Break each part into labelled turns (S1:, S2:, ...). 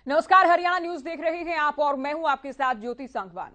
S1: नमस्कार, हरियाणा न्यूज देख रहे हैं आप और मैं हूं आपके साथ ज्योति सांगवान।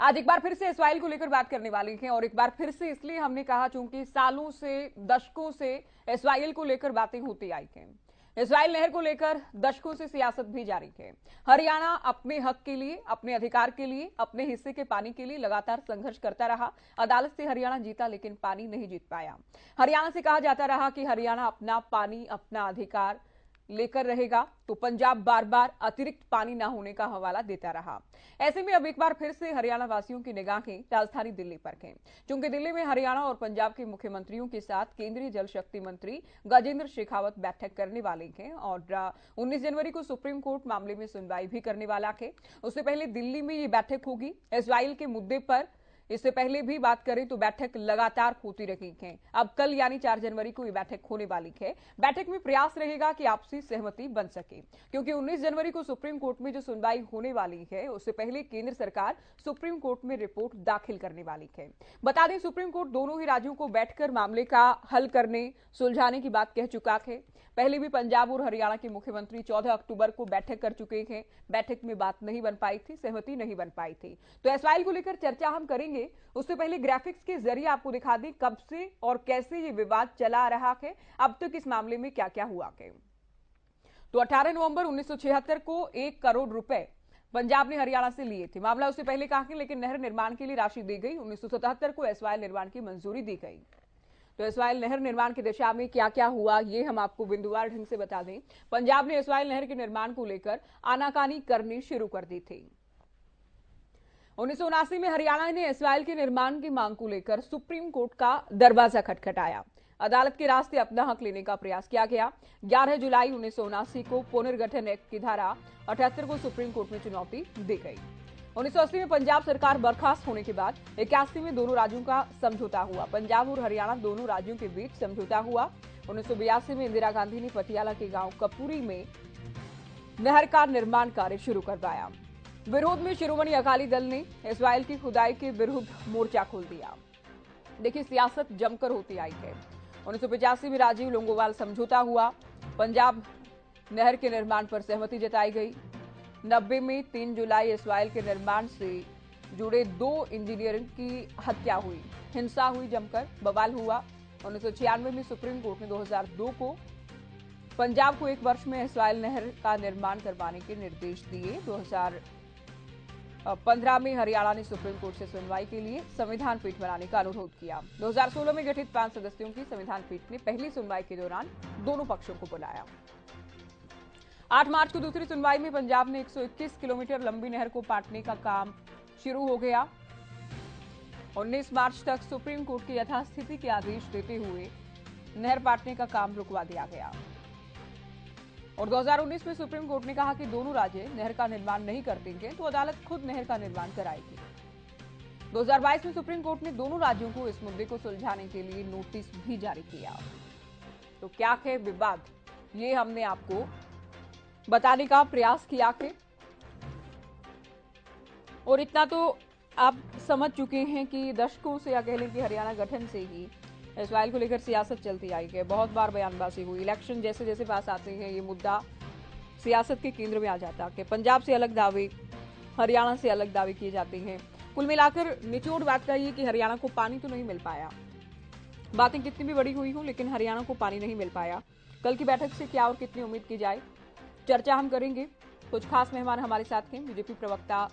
S1: आज एक बार फिर से इस्राइल को लेकर बात करने वाले हैं और एक बार फिर से इसलिए हमने कहा चूंकि सालों से दशकों से इस्राइल को लेकर बातें होती आई हैं। इस्राइल नहर को लेकर दशकों से सियासत भी जारी है। हरियाणा अपने हक के लिए, अपने अधिकार के लिए, अपने हिस्से के पानी के लिए लगातार संघर्ष करता रहा। अदालत से हरियाणा जीता लेकिन पानी नहीं जीत पाया। हरियाणा से कहा जाता रहा कि हरियाणा अपना पानी, अपना अधिकार लेकर रहेगा, तो पंजाब बार बार अतिरिक्त पानी न होने का हवाला देता रहा। ऐसे में अब एक बार फिर से हरियाणा वासियों की निगाहें राजधानी दिल्ली पर हैं, क्योंकि दिल्ली में हरियाणा और पंजाब के मुख्यमंत्रियों के साथ केंद्रीय जल शक्ति मंत्री गजेंद्र शेखावत बैठक करने वाले हैं और 19 जनवरी को सुप्रीम कोर्ट मामले में सुनवाई भी करने वाला है। उससे पहले दिल्ली में ये बैठक होगी। इस्राइल के मुद्दे पर इससे पहले भी बात करें तो बैठक लगातार होती रही है। अब कल यानी 4 जनवरी को ये बैठक होने वाली है। बैठक में प्रयास रहेगा कि आपसी सहमति बन सके, क्योंकि 19 जनवरी को सुप्रीम कोर्ट में जो सुनवाई होने वाली है उससे पहले केंद्र सरकार सुप्रीम कोर्ट में रिपोर्ट दाखिल करने वाली है। बता दें, सुप्रीम कोर्ट दोनों ही राज्यों को बैठकर मामले का हल करने, सुलझाने की बात कह चुका है। पहले भी पंजाब और हरियाणा के मुख्यमंत्री 14 अक्टूबर को बैठक कर चुके हैं। बैठक में बात नहीं बन पाई थी, सहमति नहीं बन पाई थी। तो इस्राइल को लेकर चर्चा हम करेंगे। उससे पहले ग्राफिक्स के जरिए आपको दिखा दें कब से और कैसे ये विवाद चला आ रहा है, अब तक इस मामले में क्या क्या हुआ है। तो 18 नवंबर 1976 को 1 करोड़ रुपए पंजाब ने हरियाणा से लिए थे। मामला उससे पहले कहा है, लेकिन नहर निर्माण के लिए राशि दी गई। 1977 को इस्राइल निर्माण की मंजूरी दी गई। तो इस्राइल नहर निर्माण की दिशा में क्या क्या हुआ, ये हम आपको बिंदुवार ढंग से बता दें। पंजाब ने इस्राइल नहर के निर्माण को लेकर आनाकानी करनी शुरू कर दी थी। 1979 में हरियाणा ने इस्राइल के निर्माण की मांग को लेकर सुप्रीम कोर्ट का दरवाजा खटखटाया। अदालत के रास्ते अपना हक लेने का प्रयास किया गया। 11 जुलाई 1979 को पुनर्गठन एक्ट की धारा 78 को सुप्रीम कोर्ट में चुनौती दी गई। 1980 में पंजाब सरकार बर्खास्त होने के बाद 81 में दोनों राज्यों का समझौता हुआ। पंजाब और हरियाणा दोनों राज्यों के बीच समझौता हुआ। 1982 में इंदिरा गांधी ने पटियाला के गांव कपूरी में नहर का निर्माण कार्य शुरू करवाया। विरोध में शिरोमणि अकाली दल ने इस्राइल की खुदाई के विरुद्ध मोर्चा खोल दिया। देखिए, सियासत जमकर होती आई है। 1985 में राजीव लोंगोवाल समझौता हुआ। पंजाब नहर के निर्माण पर सहमति जताई गई। 90 में 3 जुलाई इस्राइल के निर्माण से जुड़े 2 इंजीनियरों की हत्या हुई, हिंसा हुई, जमकर बवाल हुआ। 1996 में सुप्रीम कोर्ट ने 2002 को पंजाब को 1 वर्ष में इस्राइल नहर का निर्माण करवाने के निर्देश दिए। 2015 में हरियाणा ने सुप्रीम कोर्ट से सुनवाई के लिए संविधान पीठ बनाने का अनुरोध किया। 2016 में गठित 5 सदस्यों की संविधान पीठ ने पहली सुनवाई के दौरान दोनों पक्षों को बुलाया। 8 मार्च को दूसरी सुनवाई में पंजाब ने 121 किलोमीटर लंबी नहर को पाटने का काम शुरू हो गया। 19 मार्च तक सुप्रीम कोर्ट के यथास्थिति के आदेश देते हुए नहर पाटने का काम रुकवा दिया गया। और 2019 में सुप्रीम कोर्ट ने कहा कि दोनों राज्य नहर का निर्माण नहीं करते हैं तो अदालत खुद नहर का निर्माण कराएगी। 2022 में सुप्रीम कोर्ट ने दोनों राज्यों को इस मुद्दे को सुलझाने के लिए नोटिस भी जारी किया। तो क्या है विवाद, ये हमने आपको बताने का प्रयास किया है। और इतना तो आप समझ चुके हैं कि दशकों से या कह लें कि हरियाणा गठन से ही इस्राइल को लेकर सियासत चलती आई है। बहुत बार बयानबाजी हुई। इलेक्शन जैसे जैसे पास आते हैं ये मुद्दा सियासत के केंद्र में आ जाता है। पंजाब से अलग दावे, हरियाणा से अलग दावे किए जाते हैं। कुल मिलाकर निचोड़ बात का ये कि हरियाणा को पानी तो नहीं मिल पाया। बातें कितनी भी बड़ी हुई हों, लेकिन हरियाणा को पानी नहीं मिल पाया। कल की बैठक से क्या और कितनी उम्मीद की जाए, चर्चा हम करेंगे। कुछ खास मेहमान हमारे साथ हैं। बीजेपी प्रवक्ता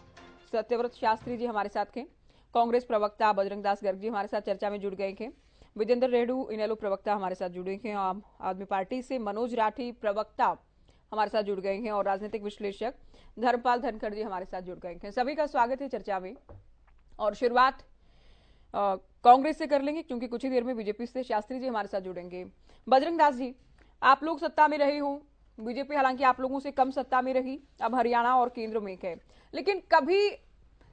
S1: सत्यव्रत शास्त्री जी हमारे साथ हैं। कांग्रेस प्रवक्ता बजरंग दास गर्ग जी हमारे साथ चर्चा में जुड़ गए हैं। विजेंद्र रेड्डू इनेलो प्रवक्ता हमारे साथ जुड़े हैं। आम आदमी पार्टी से मनोज राठी प्रवक्ता हमारे साथ जुड़ गए हैं और राजनीतिक विश्लेषक धर्मपाल धनखड़ जी हमारे साथ जुड़ गए हैं। सभी का स्वागत है चर्चा में। और शुरुआत कांग्रेस से कर लेंगे, क्योंकि कुछ ही देर में बीजेपी से शास्त्री जी हमारे साथ जुड़ेंगे। बजरंग दास जी, आप लोग सत्ता में रहे हो, बीजेपी हालांकि आप लोगों से कम सत्ता में रही, अब हरियाणा और केंद्र में है, लेकिन कभी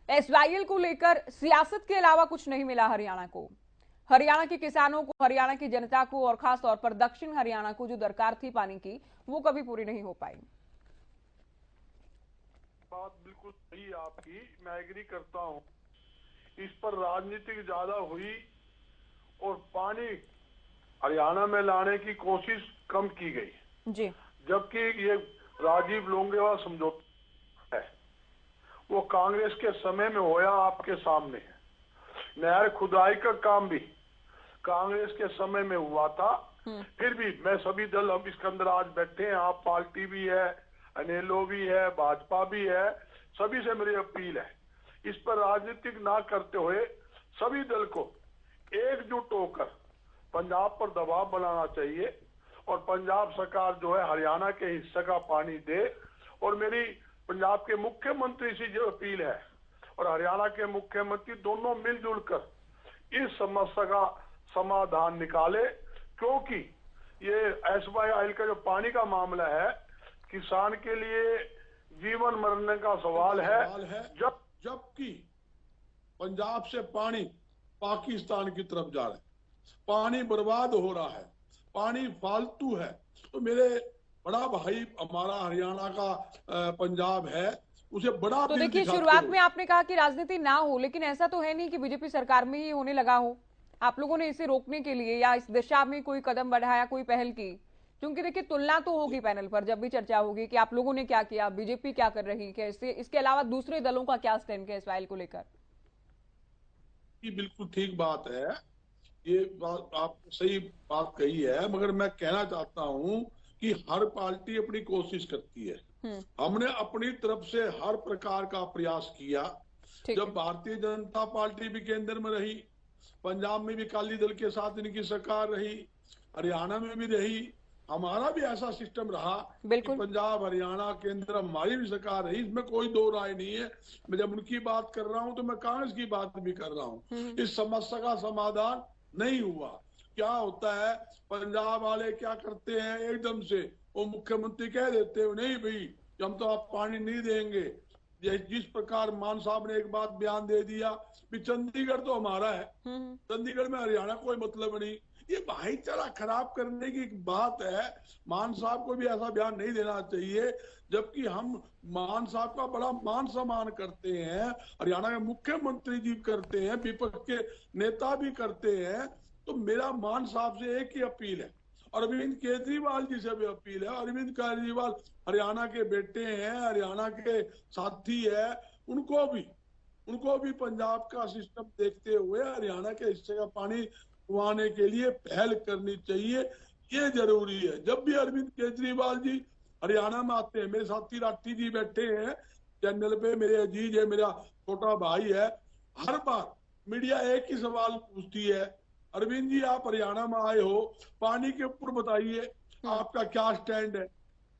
S1: इस्राइल को लेकर सियासत के अलावा कुछ नहीं मिला हरियाणा को। हरियाणा के किसानों को, हरियाणा की जनता को और खास तौर पर दक्षिण हरियाणा को जो दरकार थी पानी की, वो कभी पूरी नहीं हो पाई।
S2: बात बिल्कुल सही है आपकी, मैं एग्री करता हूं। इस पर राजनीति ज्यादा हुई और पानी हरियाणा में लाने की कोशिश कम की गई,
S1: जी।
S2: जबकि ये राजीव लोंगेवाल समझौता है, वो कांग्रेस के समय में होया आपके सामने। नहर खुदाई का काम भी कांग्रेस के समय में हुआ था। फिर भी मैं सभी दल, हम इसके अंदर आज बैठे हैं, आप पार्टी भी है, अनेलो भी है, भाजपा भी है, सभी से मेरी अपील है, इस पर राजनीतिक ना करते हुए सभी दल को एकजुट होकर पंजाब पर दबाव बनाना चाहिए और पंजाब सरकार जो है हरियाणा के हिस्से का पानी दे। और मेरी पंजाब के मुख्यमंत्री से जो अपील है और हरियाणा के मुख्यमंत्री दोनों मिलजुल कर इस समस्या का समाधान निकाले, क्योंकि ये SYL का जो पानी का मामला है किसान के लिए जीवन मरने का सवाल है।
S3: जबकि पंजाब से पानी पाकिस्तान की तरफ जा रहा है, पानी बर्बाद हो रहा है, पानी फालतू है। तो मेरे बड़ा भाई हमारा हरियाणा का पंजाब है, उसे बड़ा
S1: तो देखिए, शुरुआत में आपने कहा कि राजनीति ना हो, लेकिन ऐसा तो है नहीं कि बीजेपी सरकार में ही होने लगा हो। आप लोगों ने इसे रोकने के लिए या इस दिशा में कोई कदम बढ़ाया, कोई पहल की? क्योंकि देखिए, तुलना तो होगी पैनल पर जब भी चर्चा होगी कि आप लोगों ने क्या किया, बीजेपी क्या कर रही है, इसके अलावा दूसरे दलों का क्या स्टैंड है SYL को लेकर।
S3: बिल्कुल ठीक बात है, ये बात आप सही बात कही है, मगर मैं कहना चाहता हूं कि हर पार्टी अपनी कोशिश करती है। हमने अपनी तरफ से हर प्रकार का प्रयास किया। जब भारतीय जनता पार्टी भी केंद्र में रही, पंजाब में भी अकाली दल के साथ इनकी सरकार रही, हरियाणा में भी रही, हमारा भी ऐसा सिस्टम रहा कि पंजाब हरियाणा के अंदर हमारी भी सरकार रही, इसमें कोई दो राय नहीं है। मैं जब उनकी बात कर रहा हूं तो मैं कांग्रेस की बात भी कर रहा हूं। इस समस्या का समाधान नहीं हुआ। क्या होता है, पंजाब वाले क्या करते हैं, एकदम से वो मुख्यमंत्री कह देते हैं नहीं भाई हम तो आप पानी नहीं देंगे। जिस प्रकार मान साहब ने एक बात बयान दे दिया कि चंडीगढ़ तो हमारा है, चंडीगढ़ में हरियाणा कोई मतलब नहीं। ये भाईचारा खराब करने की बात है। मान साहब को भी ऐसा बयान नहीं देना चाहिए, जबकि हम मान साहब का बड़ा मान सम्मान करते हैं, हरियाणा के मुख्यमंत्री जी करते हैं, विपक्ष के नेता भी करते हैं। तो मेरा मान साहब से एक ही अपील है, अरविंद केजरीवाल जी से भी अपील है। अरविंद केजरीवाल हरियाणा के बेटे हैं, हरियाणा के साथी है, उनको भी पंजाब का सिस्टम देखते हुए हरियाणा के हिस्से का पानी खुआने के लिए पहल करनी चाहिए, ये जरूरी है। जब भी अरविंद केजरीवाल जी हरियाणा में आते हैं, मेरे साथी राठी जी बैठे हैं चैनल पे, मेरे अजीज है, मेरा छोटा भाई है, हर बार मीडिया एक ही सवाल पूछती है, अरविंद जी आप हरियाणा में आए हो, पानी के ऊपर बताइए आपका क्या स्टैंड है।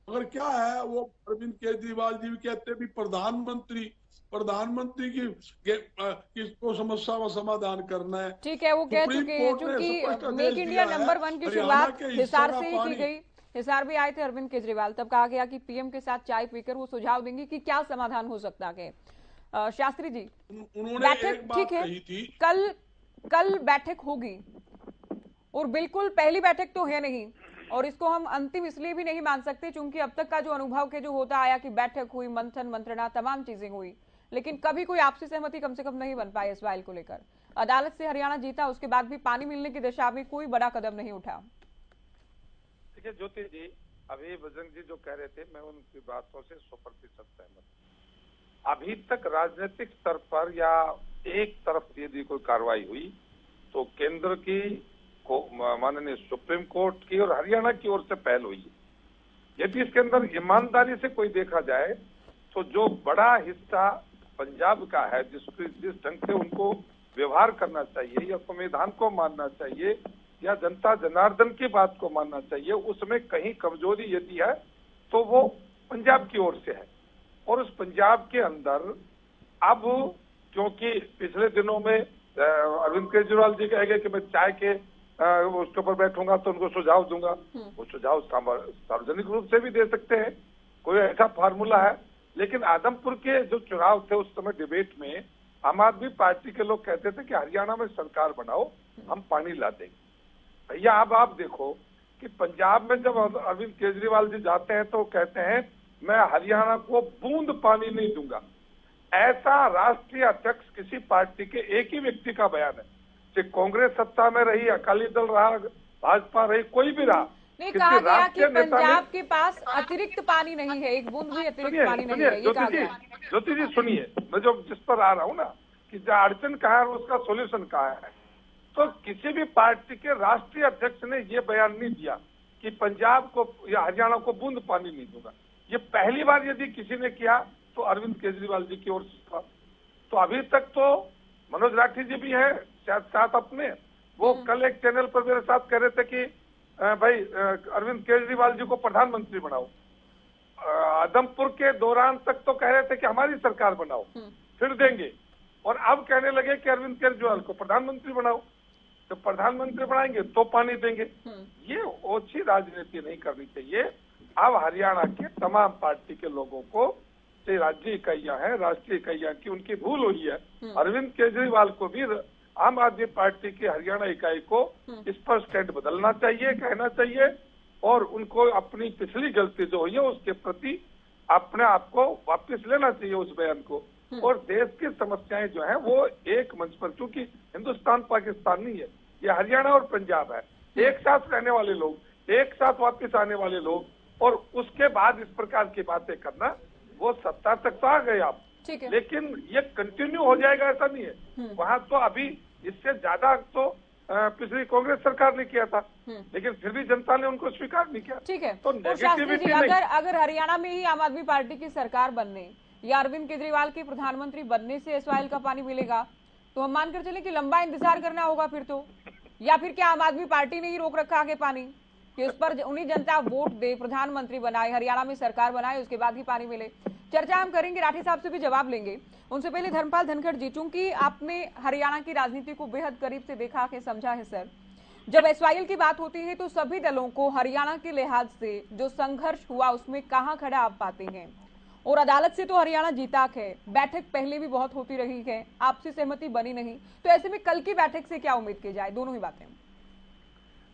S3: अगर क्या है, वो अरविंद केजरीवाल जी भी कहते भी प्रधानमंत्री की किसको समस्या का समाधान करना है।
S1: ठीक है, वो कह चुके हैं, क्योंकि मेक इंडिया नंबर 1 की शुरुआत हिसार से ही की गई। हिसार भी आए थे अरविंद केजरीवाल, तब कहा गया कि PM के साथ चाय पीकर वो सुझाव देंगे कि क्या समाधान हो सकता है। शास्त्री जी,
S3: उन्होंने एक बात कही थी,
S1: कल बैठक होगी और बिल्कुल पहली बैठक तो है नहीं, और इसको हम अंतिम इसलिए भी नहीं मान सकते क्योंकि अब तक का जो अनुभव के जो होता आया कि बैठक हुई, मंथन मंत्रणा तमाम चीजें हुई, लेकिन कभी कोई आपसी सहमति कम से कम नहीं बन पाई SYL को लेकर। अदालत से हरियाणा जीता, उसके बाद भी पानी मिलने की दिशा में कोई बड़ा कदम नहीं उठा।
S4: देखिए ज्योति जी, अभी बजरंग जी जो कह रहे थे, मैं उनकी बातों से 100% सहमत। अभी तक राजनीतिक स्तर पर या एक तरफ यदि कोई कार्रवाई हुई तो केंद्र की माननीय सुप्रीम कोर्ट की और हरियाणा की ओर से पहल हुई है। यदि इसके अंदर ईमानदारी से कोई देखा जाए तो जो बड़ा हिस्सा पंजाब का है, जिस ढंग से उनको व्यवहार करना चाहिए या संविधान को मानना चाहिए या जनता जनार्दन की बात को मानना चाहिए, उसमें कहीं कमजोरी यदि है तो वो पंजाब की ओर से है। और उस पंजाब के अंदर अब क्योंकि पिछले दिनों में अरविंद केजरीवाल जी कह गए कि मैं चाय के उसके ऊपर बैठूंगा तो उनको सुझाव दूंगा, वो सुझाव सार्वजनिक रूप से भी दे सकते हैं, कोई ऐसा फार्मूला है। लेकिन आदमपुर के जो चुनाव थे उस समय डिबेट में आम आदमी पार्टी के लोग कहते थे कि हरियाणा में सरकार बनाओ, हम पानी ला देंगे। भैया अब आप देखो कि पंजाब में जब अरविंद केजरीवाल जी जाते हैं तो कहते हैं मैं हरियाणा को बूंद पानी नहीं दूंगा। ऐसा राष्ट्रीय अध्यक्ष किसी पार्टी के एक ही व्यक्ति का बयान है, चाहे कांग्रेस सत्ता में रही, अकाली दल रहा, भाजपा रही, कोई भी रहा,
S1: नहीं, कहा गया कि पंजाब के पास अतिरिक्त पानी नहीं है, एक बूंद भी अतिरिक्त पानी नहीं है, ये कहा गया।
S4: ज्योति जी सुनिए, मैं जो जिस पर आ रहा हूँ ना, कि जहाँ अड़चन कहा है उसका सोल्यूशन कहा है। तो किसी भी पार्टी के राष्ट्रीय अध्यक्ष ने ये बयान नहीं दिया कि पंजाब को या हरियाणा को बूंद पानी नहीं दूंगा। ये पहली बार यदि किसी ने किया तो अरविंद केजरीवाल जी की ओर से था। तो अभी तक तो मनोज राठी जी भी है शायद साथ अपने, वो कल एक चैनल पर मेरे साथ कह रहे थे कि भाई अरविंद केजरीवाल जी को प्रधानमंत्री बनाओ। आदमपुर के दौरान तक तो कह रहे थे कि हमारी सरकार बनाओ फिर देंगे, और अब कहने लगे कि अरविंद केजरीवाल को प्रधानमंत्री बनाओ, तो प्रधानमंत्री बनाएंगे तो पानी देंगे। ये ओछी राजनीति नहीं करनी चाहिए। अब हरियाणा के तमाम पार्टी के लोगों को, चाहे राज्य इकाइयां हैं, राष्ट्रीय इकाइयां की उनकी भूल हुई है। अरविंद केजरीवाल को भी आम आदमी पार्टी की हरियाणा इकाई को इस पर स्टैंड बदलना चाहिए, कहना चाहिए, और उनको अपनी पिछली गलती जो हुई है उसके प्रति अपने आप को वापस लेना चाहिए उस बयान को। और देश की समस्याएं जो है वो एक मंच पर, क्योंकि हिंदुस्तान पाकिस्तान नहीं है, ये हरियाणा और पंजाब है, एक साथ रहने वाले लोग, एक साथ वापस आने वाले लोग, और उसके बाद इस प्रकार की बातें करना, वो सत्ता तक तो आ गए आप, लेकिन ये कंटिन्यू हो जाएगा ऐसा नहीं है। वहां तो अभी इससे ज्यादा तो पिछली कांग्रेस सरकार ने किया था, लेकिन फिर भी जनता ने उनको स्वीकार नहीं किया।
S1: ठीक है,
S4: तो
S1: नेगेटिविटी अगर हरियाणा में ही आम आदमी पार्टी की सरकार बनने या अरविंद केजरीवाल के प्रधानमंत्री बनने से एसवाइएल का पानी मिलेगा, तो हम मानकर चले कि लंबा इंतजार करना होगा फिर तो, या फिर क्या आम आदमी पार्टी ने ही रोक रखा आगे पानी कि उस पर उन्हीं जनता वोट दे, प्रधानमंत्री बनाए, हरियाणा में सरकार बनाए, उसके बाद ही पानी मिले। चर्चा हम करेंगे, राठी साहब से भी जवाब लेंगे। उनसे पहले धर्मपाल धनखड़ जी, चूंकि आपने हरियाणा की राजनीति को बेहद करीब से देखा के समझा है सर, जब एसवाइएल की बात होती है तो सभी दलों को हरियाणा के लिहाज से जो संघर्ष हुआ उसमें कहां खड़ा आप पाते हैं? और अदालत से तो हरियाणा जीता है, बैठक पहले भी बहुत होती रही है, आपसी सहमति बनी नहीं, तो ऐसे में कल की बैठक से क्या उम्मीद की जाए? दोनों ही बातें।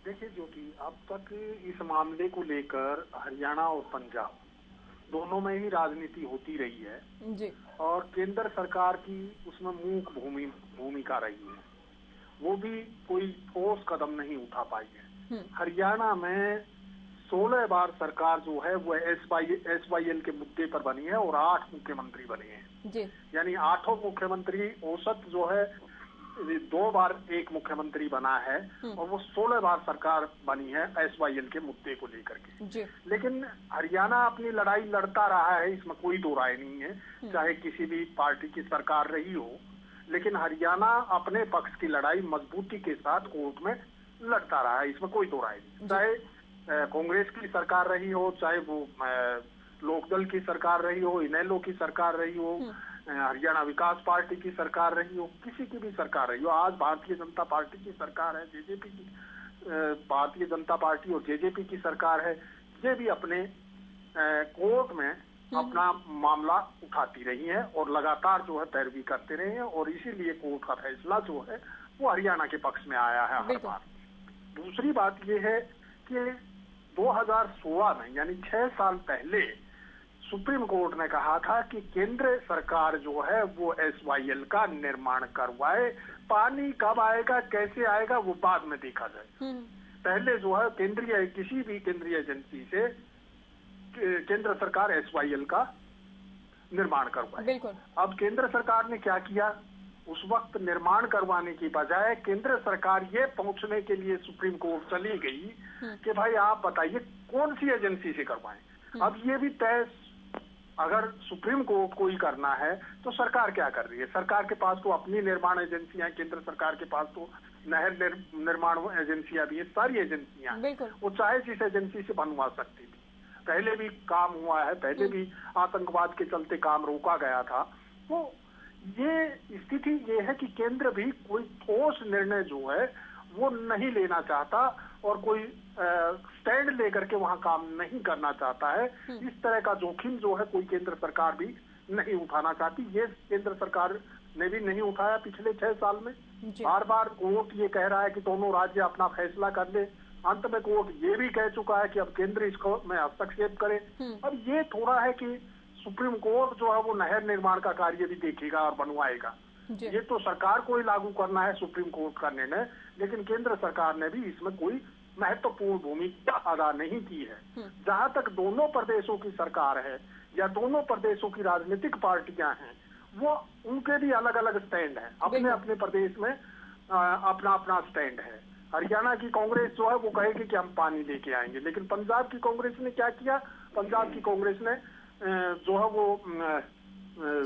S2: देखिए ज्योति, अब तक इस मामले को लेकर हरियाणा और पंजाब दोनों में ही राजनीति होती रही है
S1: जी, और
S2: केंद्र सरकार की उसमें मूक भूमिका रही है, वो भी कोई ठोस कदम नहीं उठा पाई है। हरियाणा में 16 बार सरकार जो है वो एसवाईएल के मुद्दे पर बनी है और 8 मुख्यमंत्री बने हैं
S1: जी,
S2: यानी 8 मुख्यमंत्री, औसत जो है 2 बार एक मुख्यमंत्री बना है, और वो 16 बार सरकार बनी है एसवाईएल के मुद्दे को लेकर के
S1: जी।
S2: लेकिन हरियाणा अपनी लड़ाई लड़ता रहा है, इसमें कोई दो राय नहीं है, चाहे किसी भी पार्टी की सरकार रही हो, लेकिन हरियाणा अपने पक्ष की लड़ाई मजबूती के साथ कोर्ट में लड़ता रहा है, इसमें कोई दो राय नहीं। चाहे कांग्रेस की सरकार रही हो, चाहे वो लोकदल की सरकार रही हो, इनेलो की सरकार रही हो, हरियाणा विकास पार्टी की सरकार रही हो, किसी की भी सरकार रही हो, आज भारतीय जनता पार्टी की सरकार है, जेजेपी की भारतीय जनता पार्टी और जेजेपी की सरकार है, ये भी अपने कोर्ट में अपना मामला उठाती रही है और लगातार जो है पैरवी करते रहे हैं, और इसीलिए कोर्ट का फैसला जो है वो हरियाणा के पक्ष में आया है हर बार। दूसरी बात ये है कि 2016 में यानी 6 साल पहले सुप्रीम कोर्ट ने कहा था कि केंद्र सरकार जो है वो एसवाईएल का निर्माण करवाए, पानी कब आएगा कैसे आएगा वो बाद में देखा जाए, पहले जो है किसी भी केंद्रीय एजेंसी से केंद्र सरकार एसवाईएल का निर्माण करवाए। अब केंद्र सरकार ने क्या किया, उस वक्त निर्माण करवाने की बजाय केंद्र सरकार ये पहुंचने के लिए सुप्रीम कोर्ट चली गई कि भाई आप बताइए कौन सी एजेंसी से करवाएं। अब ये भी तय, अगर सुप्रीम कोर्ट को ही करना है तो सरकार क्या कर रही है, सरकार के पास तो अपनी निर्माण एजेंसियां, केंद्र सरकार के पास तो नहर निर्माण एजेंसियां भी है, सारी एजेंसियां, वो चाहे जिस एजेंसी से बनवा सकती थी, पहले भी काम हुआ है, पहले भी आतंकवाद के चलते काम रोका गया था। तो ये स्थिति ये है कि केंद्र भी कोई ठोस निर्णय जो है वो नहीं लेना चाहता और कोई स्टैंड लेकर के वहां काम नहीं करना चाहता है। इस तरह का जोखिम जो है कोई केंद्र सरकार भी नहीं उठाना चाहती, ये केंद्र सरकार ने भी नहीं उठाया पिछले 6 साल में। बार बार कोर्ट ये कह रहा है कि दोनों राज्य अपना फैसला कर ले, अंत में कोर्ट ये भी कह चुका है कि अब केंद्र इसको में हस्तक्षेप करे। अब ये थोड़ा है कि सुप्रीम कोर्ट जो है वो नहर निर्माण का कार्य भी देखेगा और बनवाएगा, ये तो सरकार को ही लागू करना है सुप्रीम कोर्ट का निर्णय, लेकिन केंद्र सरकार ने भी इसमें कोई महत्वपूर्ण भूमिका अदा नहीं की है। जहां तक दोनों प्रदेशों की सरकार है या दोनों प्रदेशों की राजनीतिक पार्टियां हैं, वो उनके भी अलग अलग स्टैंड है, अपने अपने प्रदेश में अपना अपना स्टैंड है। हरियाणा की कांग्रेस जो है वो कहेगी कि हम पानी लेके आएंगे, लेकिन पंजाब की कांग्रेस ने क्या किया, पंजाब की कांग्रेस ने जो है वो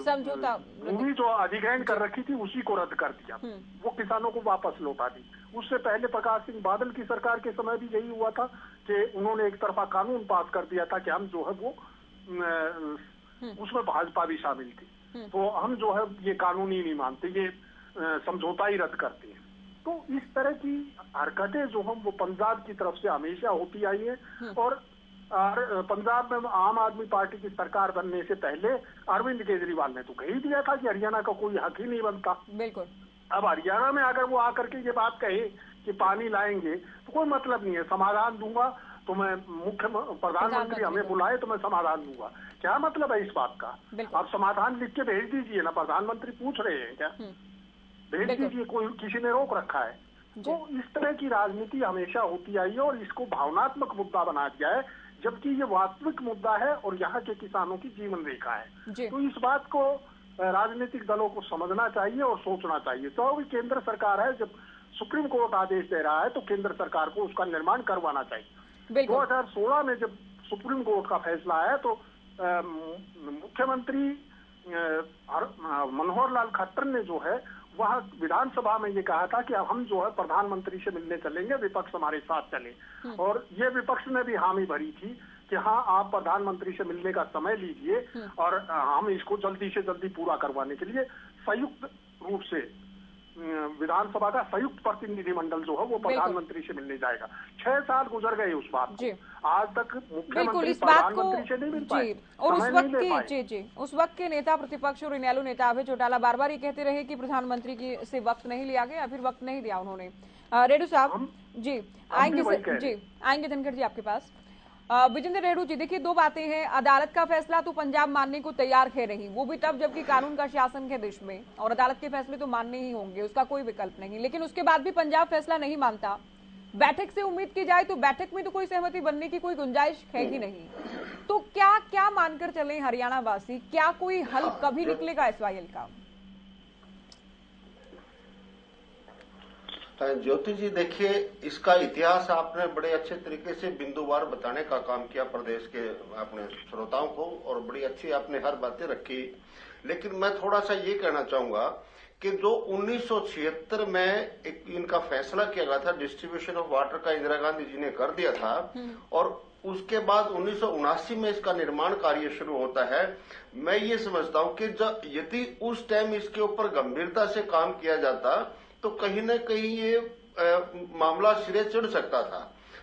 S1: समझौता
S2: भूमि जो अधिग्रहण कर रखी थी उसी को रद्द कर दिया, वो किसानों को वापस लौटा दी। उससे पहले प्रकाश सिंह बादल की सरकार के समय भी यही हुआ था कि उन्होंने एक तरफा कानून पास कर दिया था कि हम जो है वो उसमें भाजपा भी शामिल थी, तो हम जो है ये कानून ही नहीं मानते, ये समझौता ही रद्द करते हैं। तो इस तरह की हरकतें जो हम वो पंजाब की तरफ से हमेशा होती आई है। और पंजाब में आम आदमी पार्टी की सरकार बनने से पहले अरविंद केजरीवाल ने तो कह ही दिया था कि हरियाणा का कोई हक ही नहीं बनता।
S1: बिल्कुल।
S2: अब हरियाणा में अगर वो आकर के ये बात कहे कि पानी लाएंगे तो कोई मतलब नहीं है, समाधान दूंगा तो मैं प्रधानमंत्री हमें बुलाए तो मैं समाधान दूंगा, क्या मतलब है इस बात का? आप समाधान लिख के भेज दीजिए ना, प्रधानमंत्री पूछ रहे हैं क्या, भेज दीजिए, कोई किसी ने रोक रखा है? तो इस तरह की राजनीति हमेशा होती आई है और इसको भावनात्मक मुद्दा बना दिया है, जबकि ये वास्तविक मुद्दा है और यहाँ के किसानों की जीवन रेखा है। तो इस बात को राजनीतिक दलों को समझना चाहिए और सोचना चाहिए। तो अभी केंद्र सरकार है, जब सुप्रीम कोर्ट आदेश दे रहा है तो केंद्र सरकार को उसका निर्माण करवाना चाहिए। 2016 में जब सुप्रीम कोर्ट का फैसला आया तो मुख्यमंत्री मनोहर लाल खट्टर ने जो है वह विधानसभा में ये कहा था कि अब हम जो है प्रधानमंत्री से मिलने चलेंगे, विपक्ष हमारे साथ चले, और ये विपक्ष ने भी हामी भरी थी कि हाँ आप प्रधानमंत्री से मिलने का समय लीजिए और हम इसको जल्दी से जल्दी पूरा करवाने के लिए संयुक्त रूप से विधानसभा का संयुक्त प्रतिनिधिमंडल जो है वो प्रधानमंत्री से मिलने जाएगा। 6 साल गुजर गए उस बात को, आज तक मुख्यमंत्री प्रधानमंत्री से नहीं मिल पाए।
S1: और उस वक्त के नेता प्रतिपक्ष और इनेलो नेता अभय चौटाला बार बार ये कहते रहे कि प्रधानमंत्री की से वक्त नहीं लिया गया, फिर वक्त नहीं दिया उन्होंने। रेड्डू साहब जी आएंगे धनखड़ जी आपके पास। विजेंद्र रेड्डू जी, देखिए 2 बातें हैं। अदालत का फैसला तो पंजाब मानने को तैयार है नहीं, वो भी तब जबकि कानून का शासन है देश में, और अदालत के फैसले तो मानने ही होंगे, उसका कोई विकल्प नहीं। लेकिन उसके बाद भी पंजाब फैसला नहीं मानता। बैठक से उम्मीद की जाए तो बैठक में तो कोई सहमति बनने की कोई गुंजाइश है ही नहीं। तो क्या मानकर चले हरियाणा वासी, क्या कोई हल कभी निकलेगा SYL का?
S5: ज्योति जी, देखिए इसका इतिहास आपने बड़े अच्छे तरीके से बिंदुवार बताने का काम किया प्रदेश के अपने श्रोताओं को, और बड़ी अच्छी आपने हर बातें रखी। लेकिन मैं थोड़ा सा ये कहना चाहूंगा कि जो 1976 में एक इनका फैसला किया गया था डिस्ट्रीब्यूशन ऑफ वाटर का, इंदिरा गांधी जी ने कर दिया था, और उसके बाद 1979 में इसका निर्माण कार्य शुरू होता है। मैं ये समझता हूं कि यदि उस टाइम इसके ऊपर गंभीरता से काम किया जाता तो कहीं न कहीं ये मामला सिरे चढ़ सकता था।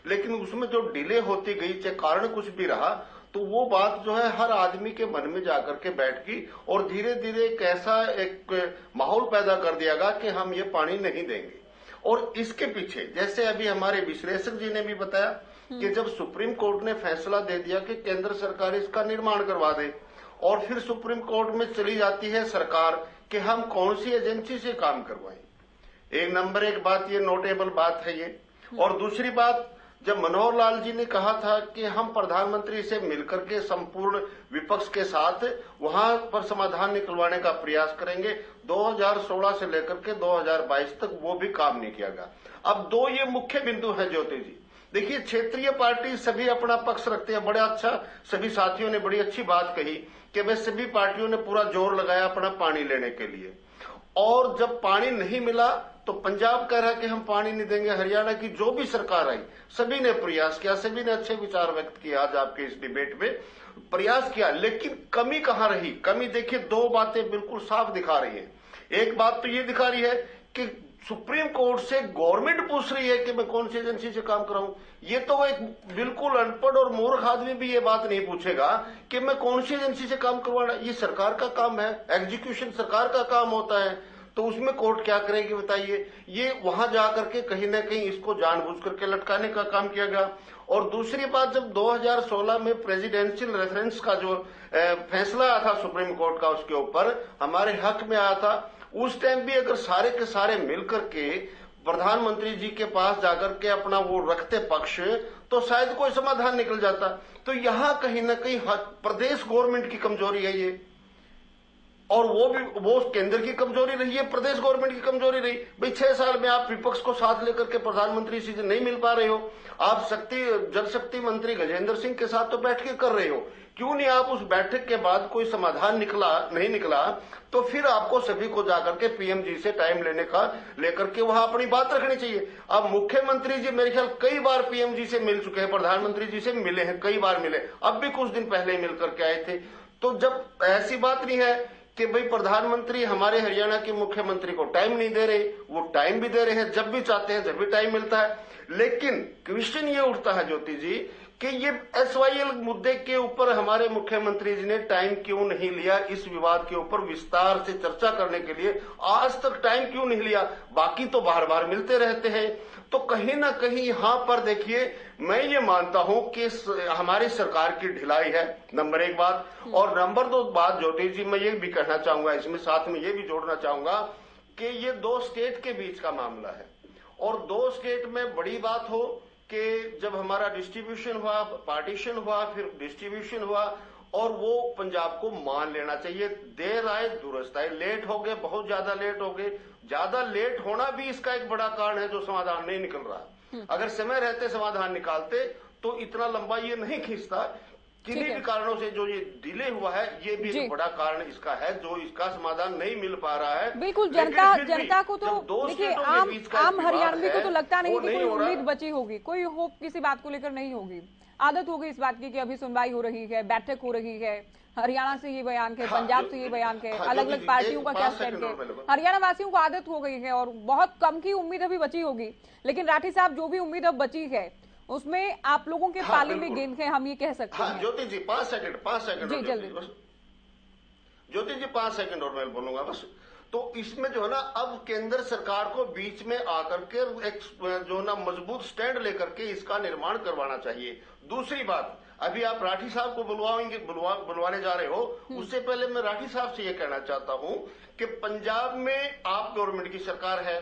S5: लेकिन उसमें जो डिले होती गई, चाहे कारण कुछ भी रहा, तो वो बात जो है हर आदमी के मन में जाकर के बैठ गई और धीरे धीरे एक ऐसा एक माहौल पैदा कर दिया गया कि हम ये पानी नहीं देंगे। और इसके पीछे जैसे अभी हमारे विश्लेषक जी ने भी बताया कि जब सुप्रीम कोर्ट ने फैसला दे दिया कि केंद्र सरकार इसका निर्माण करवा दे, और फिर सुप्रीम कोर्ट में चली जाती है सरकार कि हम कौन सी एजेंसी से काम करवाएं। एक नंबर एक बात, ये नोटेबल बात है ये। और दूसरी बात, जब मनोहर लाल जी ने कहा था कि हम प्रधानमंत्री से मिलकर के संपूर्ण विपक्ष के साथ वहां पर समाधान निकलवाने का प्रयास करेंगे, 2016 से लेकर के 2022 तक वो भी काम नहीं किया गया। अब 2 ये मुख्य बिंदु है ज्योति जी। देखिए, क्षेत्रीय पार्टी सभी अपना पक्ष रखते हैं, बड़ा अच्छा, सभी साथियों ने बड़ी अच्छी बात कही कि वे सभी पार्टियों ने पूरा जोर लगाया अपना पानी लेने के लिए, और जब पानी नहीं मिला तो पंजाब कह रहा है कि हम पानी नहीं देंगे। हरियाणा की जो भी सरकार आई सभी ने प्रयास किया, सभी ने अच्छे विचार व्यक्त किए, आज आपके इस डिबेट में प्रयास किया। लेकिन कमी कहां रही? कमी देखिए 2 बातें बिल्कुल साफ दिखा रही है। एक बात तो ये दिखा रही है कि सुप्रीम कोर्ट से गवर्नमेंट पूछ रही है कि मैं कौन सी एजेंसी से काम कराऊं। ये तो एक बिल्कुल अनपढ़ और मूर्ख आदमी भी ये बात नहीं पूछेगा कि मैं कौन सी एजेंसी से काम करवाना। ये सरकार का काम है, एग्जीक्यूशन सरकार का काम होता है, तो उसमें कोर्ट क्या करेगी बताइए। ये वहां जाकर के कहीं ना कहीं इसको जानबूझ करके लटकाने का काम किया गया। और दूसरी बात, जब 2016 में प्रेसिडेंशियल रेफरेंस का जो फैसला आया था सुप्रीम कोर्ट का, उसके ऊपर हमारे हक में आया था, उस टाइम भी अगर सारे के सारे मिलकर के प्रधानमंत्री जी के पास जाकर के अपना वो रखते पक्ष, तो शायद कोई समाधान निकल जाता। तो यहाँ कहीं ना कहीं प्रदेश गवर्नमेंट की कमजोरी है ये, और वो केंद्र की कमजोरी रही है, प्रदेश गवर्नमेंट की कमजोरी रही। भाई 6 साल में आप विपक्ष को साथ लेकर के प्रधानमंत्री से नहीं मिल पा रहे हो। आप जल शक्ति मंत्री गजेंद्र सिंह के साथ तो बैठ के कर रहे हो, क्यों नहीं आप उस बैठक के बाद कोई समाधान नहीं निकला तो फिर आपको सभी को जाकर के पीएम जी से टाइम लेकर के वहां अपनी बात रखनी चाहिए। अब मुख्यमंत्री जी मेरे ख्याल कई बार पीएम जी से मिल चुके हैं, प्रधानमंत्री जी से मिले हैं, कई बार मिले, अब भी कुछ दिन पहले मिल करके आए थे। तो जब ऐसी बात नहीं है कि भाई प्रधानमंत्री हमारे हरियाणा के मुख्यमंत्री को टाइम नहीं दे रहे, वो टाइम भी दे रहे हैं, जब भी चाहते हैं जब भी टाइम मिलता है। लेकिन क्वेश्चन ये उठता है ज्योति जी कि ये SYL मुद्दे के ऊपर हमारे मुख्यमंत्री जी ने टाइम क्यों नहीं लिया, इस विवाद के ऊपर विस्तार से चर्चा करने के लिए आज तक टाइम क्यों नहीं लिया। बाकी तो बार बार मिलते रहते हैं। तो कहीं ना कहीं यहाँ पर देखिए, मैं ये मानता हूं कि हमारी सरकार की ढिलाई है, नंबर 1 बात। और नंबर 2 बात ज्योति जी मैं ये भी कहना चाहूंगा, इसमें साथ में ये भी जोड़ना चाहूंगा कि ये 2 स्टेट के बीच का मामला है, और 2 स्टेट में बड़ी बात हो कि जब हमारा डिस्ट्रीब्यूशन हुआ, पार्टीशन हुआ, फिर डिस्ट्रीब्यूशन हुआ, और वो पंजाब को मान लेना चाहिए। देर आए दुरुस्त आए, लेट हो गए, बहुत ज्यादा लेट हो गए। ज्यादा लेट होना भी इसका एक बड़ा कारण है जो समाधान नहीं निकल रहा। अगर समय रहते समाधान निकालते तो इतना लंबा ये नहीं खींचता। किन्हीं भी कारणों से जो ये डिले हुआ है, ये भी एक बड़ा कारण इसका है, जो इसका समाधान नहीं मिल पा रहा है।
S1: बिल्कुल, जनता को तो देखिए, आम हरियाणवी को तो लगता नहीं कि कोई उम्मीद बची होगी, कोई होप किसी बात को लेकर नहीं होगी। आदत हो गई इस बात की कि अभी सुनवाई हो रही है, बैठक हो रही है, हरियाणा से ये बयान है, पंजाब से ये बयान है, अलग अलग पार्टियों का क्या स्टैंड है। हरियाणा वासियों को आदत हो गई है और बहुत कम की उम्मीद अभी बची होगी। लेकिन राठी साहब, जो भी उम्मीद अब बची है उसमें आप लोगों के पाले में गेंद है, हम ये कह सकते हैं।
S5: ज्योति जी 5 सेकंड
S1: जी जल्दी।
S5: ज्योति जी 5 सेकंड और मैं बोलूंगा बस। तो इसमें जो है ना, अब केंद्र सरकार को बीच में आकर के एक जो ना मजबूत स्टैंड लेकर के इसका निर्माण करवाना चाहिए। दूसरी बात, अभी आप राठी साहब को बुलवाने जा रहे हो, उससे पहले मैं राठी साहब से ये कहना चाहता हूं कि पंजाब में आप गवर्नमेंट की सरकार है,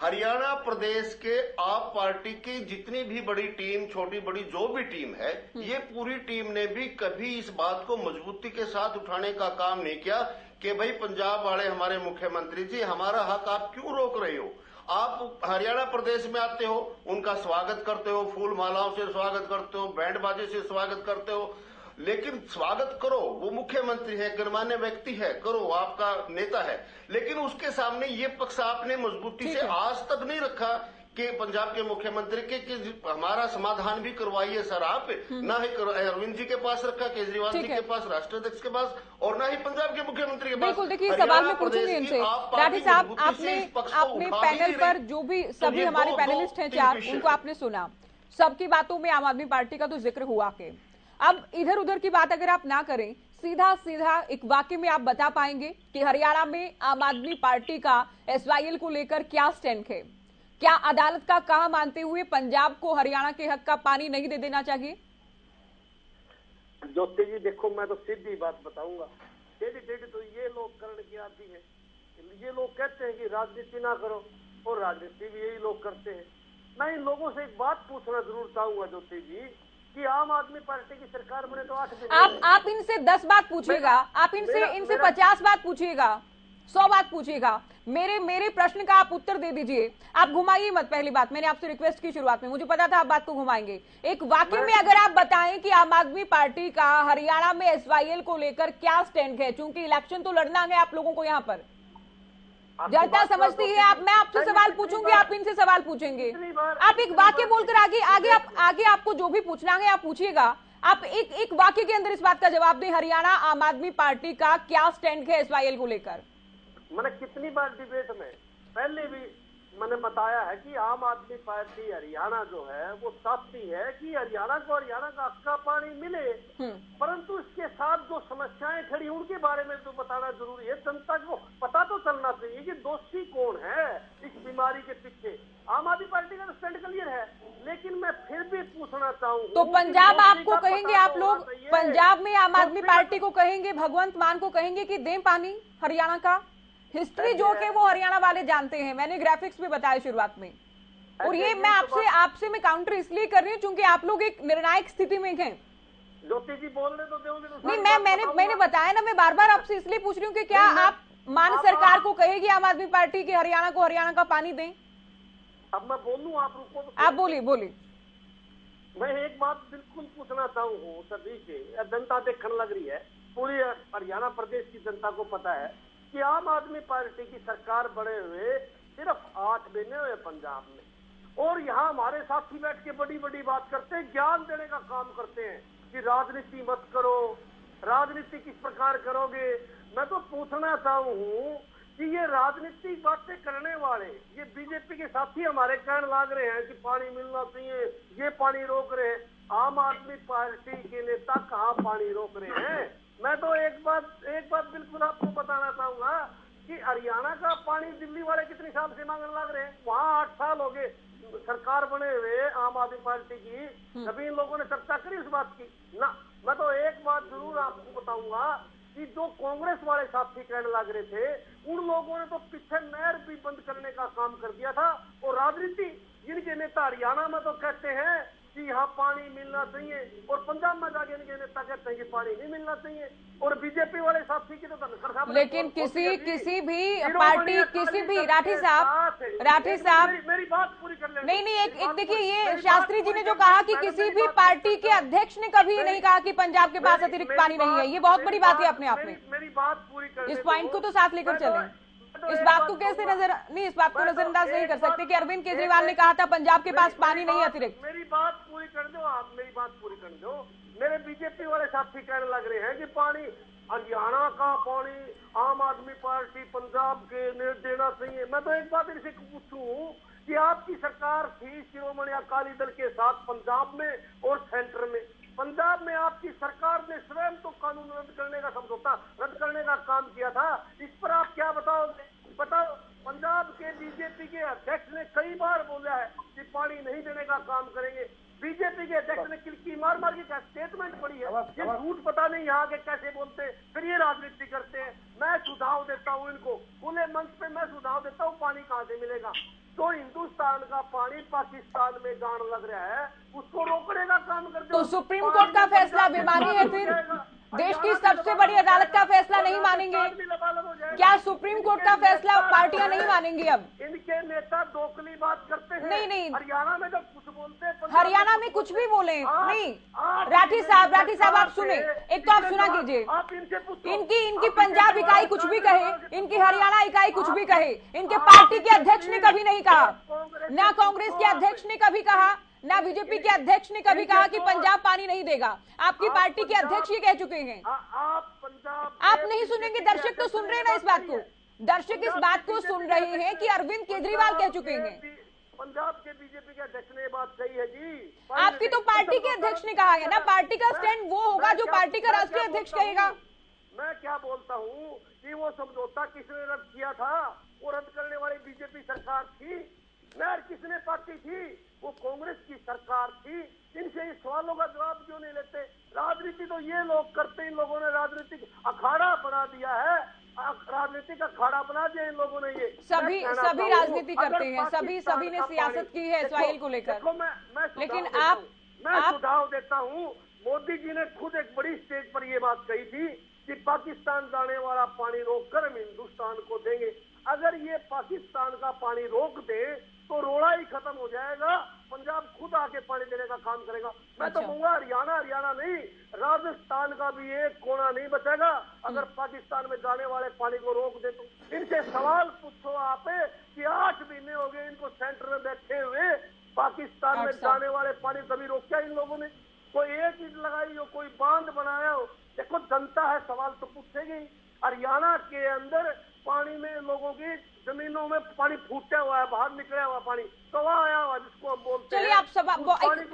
S5: हरियाणा प्रदेश के आप पार्टी की जितनी भी बड़ी टीम, छोटी बड़ी जो भी टीम है, ये पूरी टीम ने भी कभी इस बात को मजबूती के साथ उठाने का काम नहीं किया कि भाई पंजाब वाले हमारे मुख्यमंत्री जी, हमारा हक आप क्यों रोक रहे हो। आप हरियाणा प्रदेश में आते हो, उनका स्वागत करते हो, फूल मालाओं से स्वागत करते हो, बैंड बाजे से स्वागत करते हो, लेकिन स्वागत करो, वो मुख्यमंत्री है, गणमान्य व्यक्ति है, करो, आपका नेता है, लेकिन उसके सामने ये पक्ष आपने मजबूती से आज तक नहीं रखा कि पंजाब के मुख्यमंत्री के कि हमारा समाधान भी करवाइए सर आप। ना ही अरविंद जी के पास रखा, केजरीवाल जी के पास, राष्ट्राध्यक्ष के पास, और ना ही पंजाब के मुख्यमंत्री के पास।
S1: बिल्कुल, देखिए सवाल में पूछूंगी इनसे, राठी साहब, आपने पैनल पर जो भी सभी हमारे पैनलिस्ट हैं 4, उनको आपने सुना, सबकी बातों में आम आदमी पार्टी का तो जिक्र हुआ के अब इधर उधर की बात अगर आप ना करें, सीधा सीधा एक वाक्य में आप बता पाएंगे कि हरियाणा में आम आदमी पार्टी का SYL को लेकर क्या स्टैंड है? क्या अदालत का कहा मानते हुए पंजाब को हरियाणा के हक का पानी नहीं दे देना चाहिए?
S6: ज्योति जी देखो, मैं तो सीधी बात बताऊंगा, टेढ़ी तो ये लोग करण की आती है। ये लोग कहते हैं कि राजनीति ना करो, और राजनीति भी यही लोग करते हैं। मैं इन लोगों से एक बात पूछना जरूर चाहूंगा ज्योति जी, कि आम आदमी पार्टी की सरकार बने तो 8 दिन,
S1: आप इनसे 10 बात पूछिएगा, आप इनसे 50 बात पूछिएगा, 100 बात पूछिएगा, मेरे प्रश्न का आप उत्तर दे दीजिए, आप घुमाइए मत। पहली बात, मैंने आपसे रिक्वेस्ट की शुरुआत में, मुझे पता था आप बात को घुमाएंगे। एक वाक्य में अगर आप बताएं कि आम आदमी पार्टी का हरियाणा में SYL को लेकर क्या स्टैंड है, चूंकि इलेक्शन तो लड़ना है आप लोगों को, यहाँ पर जनता समझती है। मैं आपसे सवाल पूछूंगी, आप इनसे सवाल पूछेंगे, आप एक वाक्य बोलकर आगे आपको जो भी पूछना है आप पूछिएगा। आप एक वाक्य के अंदर इस बात का जवाब दें, हरियाणा आम आदमी पार्टी का क्या स्टैंड है SYL को लेकर।
S6: मैंने कितनी बार डिबेट में पहले भी मैंने बताया है कि आम आदमी पार्टी हरियाणा जो है वो चाहती है कि हरियाणा को हरियाणा का हक का पानी मिले, परंतु इसके साथ जो समस्याएं खड़ी उनके बारे में तो बताना जरूरी है। जनता को पता तो चलना चाहिए कि दोषी कौन है इस बीमारी के पीछे। आम आदमी पार्टी का तो स्टैंड क्लियर है, लेकिन मैं फिर भी पूछना चाहूंगा,
S1: तो पंजाब आपको कहेंगे, आप लोग पंजाब में आम आदमी पार्टी को कहेंगे, भगवंत मान को कहेंगे कि दें पानी हरियाणा का, हिस्ट्री जो है वो हरियाणा वाले जानते हैं, मैंने ग्राफिक्स भी बताया शुरुआत में। और ये मैं आपसे मैं काउंटर इसलिए कर रही हूँ क्योंकि आप लोग एक निर्णायक स्थिति में हैं।
S6: ज्योति जी बोलने तो दोगे तो
S1: नहीं, मैंने बताया ना, मैं बार बार आपसे इसलिए पूछ रही हूँ कि क्या आप मान सरकार को कहेगी आम आदमी पार्टी की हरियाणा का पानी दें?
S6: अब मैं बोलूं, आप रुको तो।
S1: आप बोलिए।
S6: मैं एक बात बिल्कुल पूछना चाहूँ सभी से, जनता देखने लग रही है, पूरी हरियाणा प्रदेश की जनता को पता है कि आम आदमी पार्टी की सरकार बने हुए सिर्फ 8 महीने हुए पंजाब में, और यहाँ हमारे साथी बैठ के बड़ी बड़ी बात करते हैं, ज्ञान देने का काम करते हैं कि राजनीति मत करो, राजनीति किस प्रकार करोगे। मैं तो पूछना चाहूँ कि ये राजनीतिक बातें करने वाले ये बीजेपी के साथी हमारे कहने लग रहे हैं कि पानी मिलना चाहिए, ये पानी रोक रहे हैं, आम आदमी पार्टी के नेता कहाँ पानी रोक रहे हैं? मैं तो एक बात बिल्कुल आपको बताना चाहूंगा कि हरियाणा का पानी दिल्ली वाले कितने साल से मांगने लग रहे हैं, वहाँ 8 साल हो गए सरकार बने हुए आम आदमी पार्टी की, कभी इन लोगों ने चर्चा करी इस बात की ना। मैं तो एक बात जरूर आपको बताऊंगा कि जो कांग्रेस वाले साथी कहने लग रहे थे, उन लोगों ने तो पीछे नहर भी बंद करने का काम कर दिया था। और राजनीति जिनके नेता हरियाणा में तो कहते हैं कि यहाँ पानी मिलना चाहिए, और पंजाब में जाके इनके नेता कहते हैं कि पानी नहीं मिलना चाहिए, और बीजेपी वाले साथी की तो धनखड़ साहब।
S1: लेकिन किसी भी पार्टी, किसी भी राठी साहब
S6: मेरी बात पूरी कर लें।
S1: नहीं, एक देखिए, ये शास्त्री जी ने जो कहा कि किसी भी पार्टी के अध्यक्ष ने कभी नहीं कहा कि पंजाब के पास अतिरिक्त पानी नहीं है, ये बहुत बड़ी बात है अपने आप में।
S6: मेरी बात पूरी कर,
S1: इस पॉइंट को तो साथ लेकर चलें। इस बात को कैसे इस बात को नजरअंदाज नहीं कर सकते कि अरविंद केजरीवाल ने कहा था पंजाब के पास पानी नहीं अतिरिक्त।
S6: मेरी बात पूरी कर दो, आप मेरी बात पूरी कर दो। मेरे बीजेपी वाले साथी कहने लग रहे हैं कि पानी हरियाणा का पानी आम आदमी पार्टी पंजाब के ने देना चाहिए। मैं तो एक बात इनसे पूछूं कि आपकी सरकार थी शिरोमणि अकाली दल के साथ पंजाब में और सेंटर में। पंजाब में आपकी सरकार ने स्वयं तो कानून रद्द करने का समझौता रद्द करने का काम किया था, इस पर आप क्या बताओगे? बताओ। पंजाब के बीजेपी के अध्यक्ष ने कई बार बोला है कि पानी नहीं देने का काम करेंगे। बीजेपी के अध्यक्ष ने किलकी मार मार के क्या स्टेटमेंट पड़ी है, ये झूठ पता नहीं यहाँ के कैसे बोलते हैं, फिर ये राजनीति करते हैं। मैं सुझाव देता हूँ इनको, खुले मंच पे मैं सुझाव देता हूँ, पानी कहाँ से मिलेगा? तो हिंदुस्तान का पानी पाकिस्तान में जान लग रहा है, उसको रोकने का काम कर दो।
S1: तो सुप्रीम कोर्ट का फैसला बेमानी है, फिर देश की सबसे बड़ी अदालत का फैसला नहीं मानेंगे क्या? सुप्रीम कोर्ट का फैसला पार्टियां नहीं मानेंगी? अब
S6: इनके नेता दोगली बात करते हैं।
S1: नहीं,
S6: हरियाणा में जब कुछ बोलते हैं,
S1: हरियाणा में कुछ भी बोले नहीं। राठी साहब आप सुने, एक तो आप सुना कीजिए, इनकी पंजाब इकाई कुछ भी कहे, इनकी हरियाणा इकाई कुछ भी कहे, इनके पार्टी के अध्यक्ष ने कभी नहीं कहा, ना कांग्रेस के अध्यक्ष ने कभी कहा, ना बीजेपी के अध्यक्ष ने कभी कहा कि पंजाब पानी नहीं देगा। आपकी पार्टी के अध्यक्ष ये कह चुके हैं। आप नहीं सुनेंगे, दर्शक तो सुन रहे हैं ना इस बात को, दर्शक इस बात को सुन रहे हैं कि अरविंद केजरीवाल कह चुके हैं।
S6: पंजाब के बीजेपी के अध्यक्ष ने ये बात कही है जी।
S1: आपकी तो पार्टी के अध्यक्ष ने कहा है ना, पार्टी का स्टैंड वो होगा जो पार्टी का राष्ट्रीय अध्यक्ष कहेगा।
S6: मैं क्या बोलता हूँ कि वो समझौता किसने रद्द किया था? वो रद्द करने वाली बीजेपी सरकार थी। नहर किसने पार्टी थी? वो कांग्रेस की सरकार थी। इनसे इस सवालों का जवाब क्यों नहीं लेते? राजनीति तो ये लोग करते, इन लोगों ने राजनीतिक अखाड़ा बना दिया है, राजनीतिक अखाड़ा बना दिया इन लोगों ने। ये
S1: सभी राजनीति करते हैं, सभी ने सियासत की है इस्राइल को लेकर। लेकिन
S6: मैं सुझाव देता हूँ, मोदी जी ने खुद एक बड़ी स्टेज पर ये बात कही थी कि पाकिस्तान जाने वाला पानी रोककर हम हिंदुस्तान को देंगे। अगर ये पाकिस्तान का पानी रोक दे तो रोड़ा ही खत्म हो जाएगा, पंजाब खुद आके पानी देने का काम करेगा। मैं तो कहूंगा हरियाणा नहीं, राजस्थान का भी एक कोना नहीं बचेगा अगर पाकिस्तान में जाने वाले पानी को रोक दे तो। इनसे सवाल पूछो आप कि 8 महीने हो गए इनको सेंटर में बैठे हुए, पाकिस्तान में जाने वाले पानी कभी रोका इन लोगों ने? कोई एक ईंट लगाई हो, कोई बांध बनाया हो? देखो जनता है, सवाल तो पूछेगी। हरियाणा के अंदर पानी में लोगों की जमीनों में पानी फूटा हुआ है, बाहर निकला हुआ पानी तो आया हुआ जिसको हम बोलते हैं।
S1: चलिए,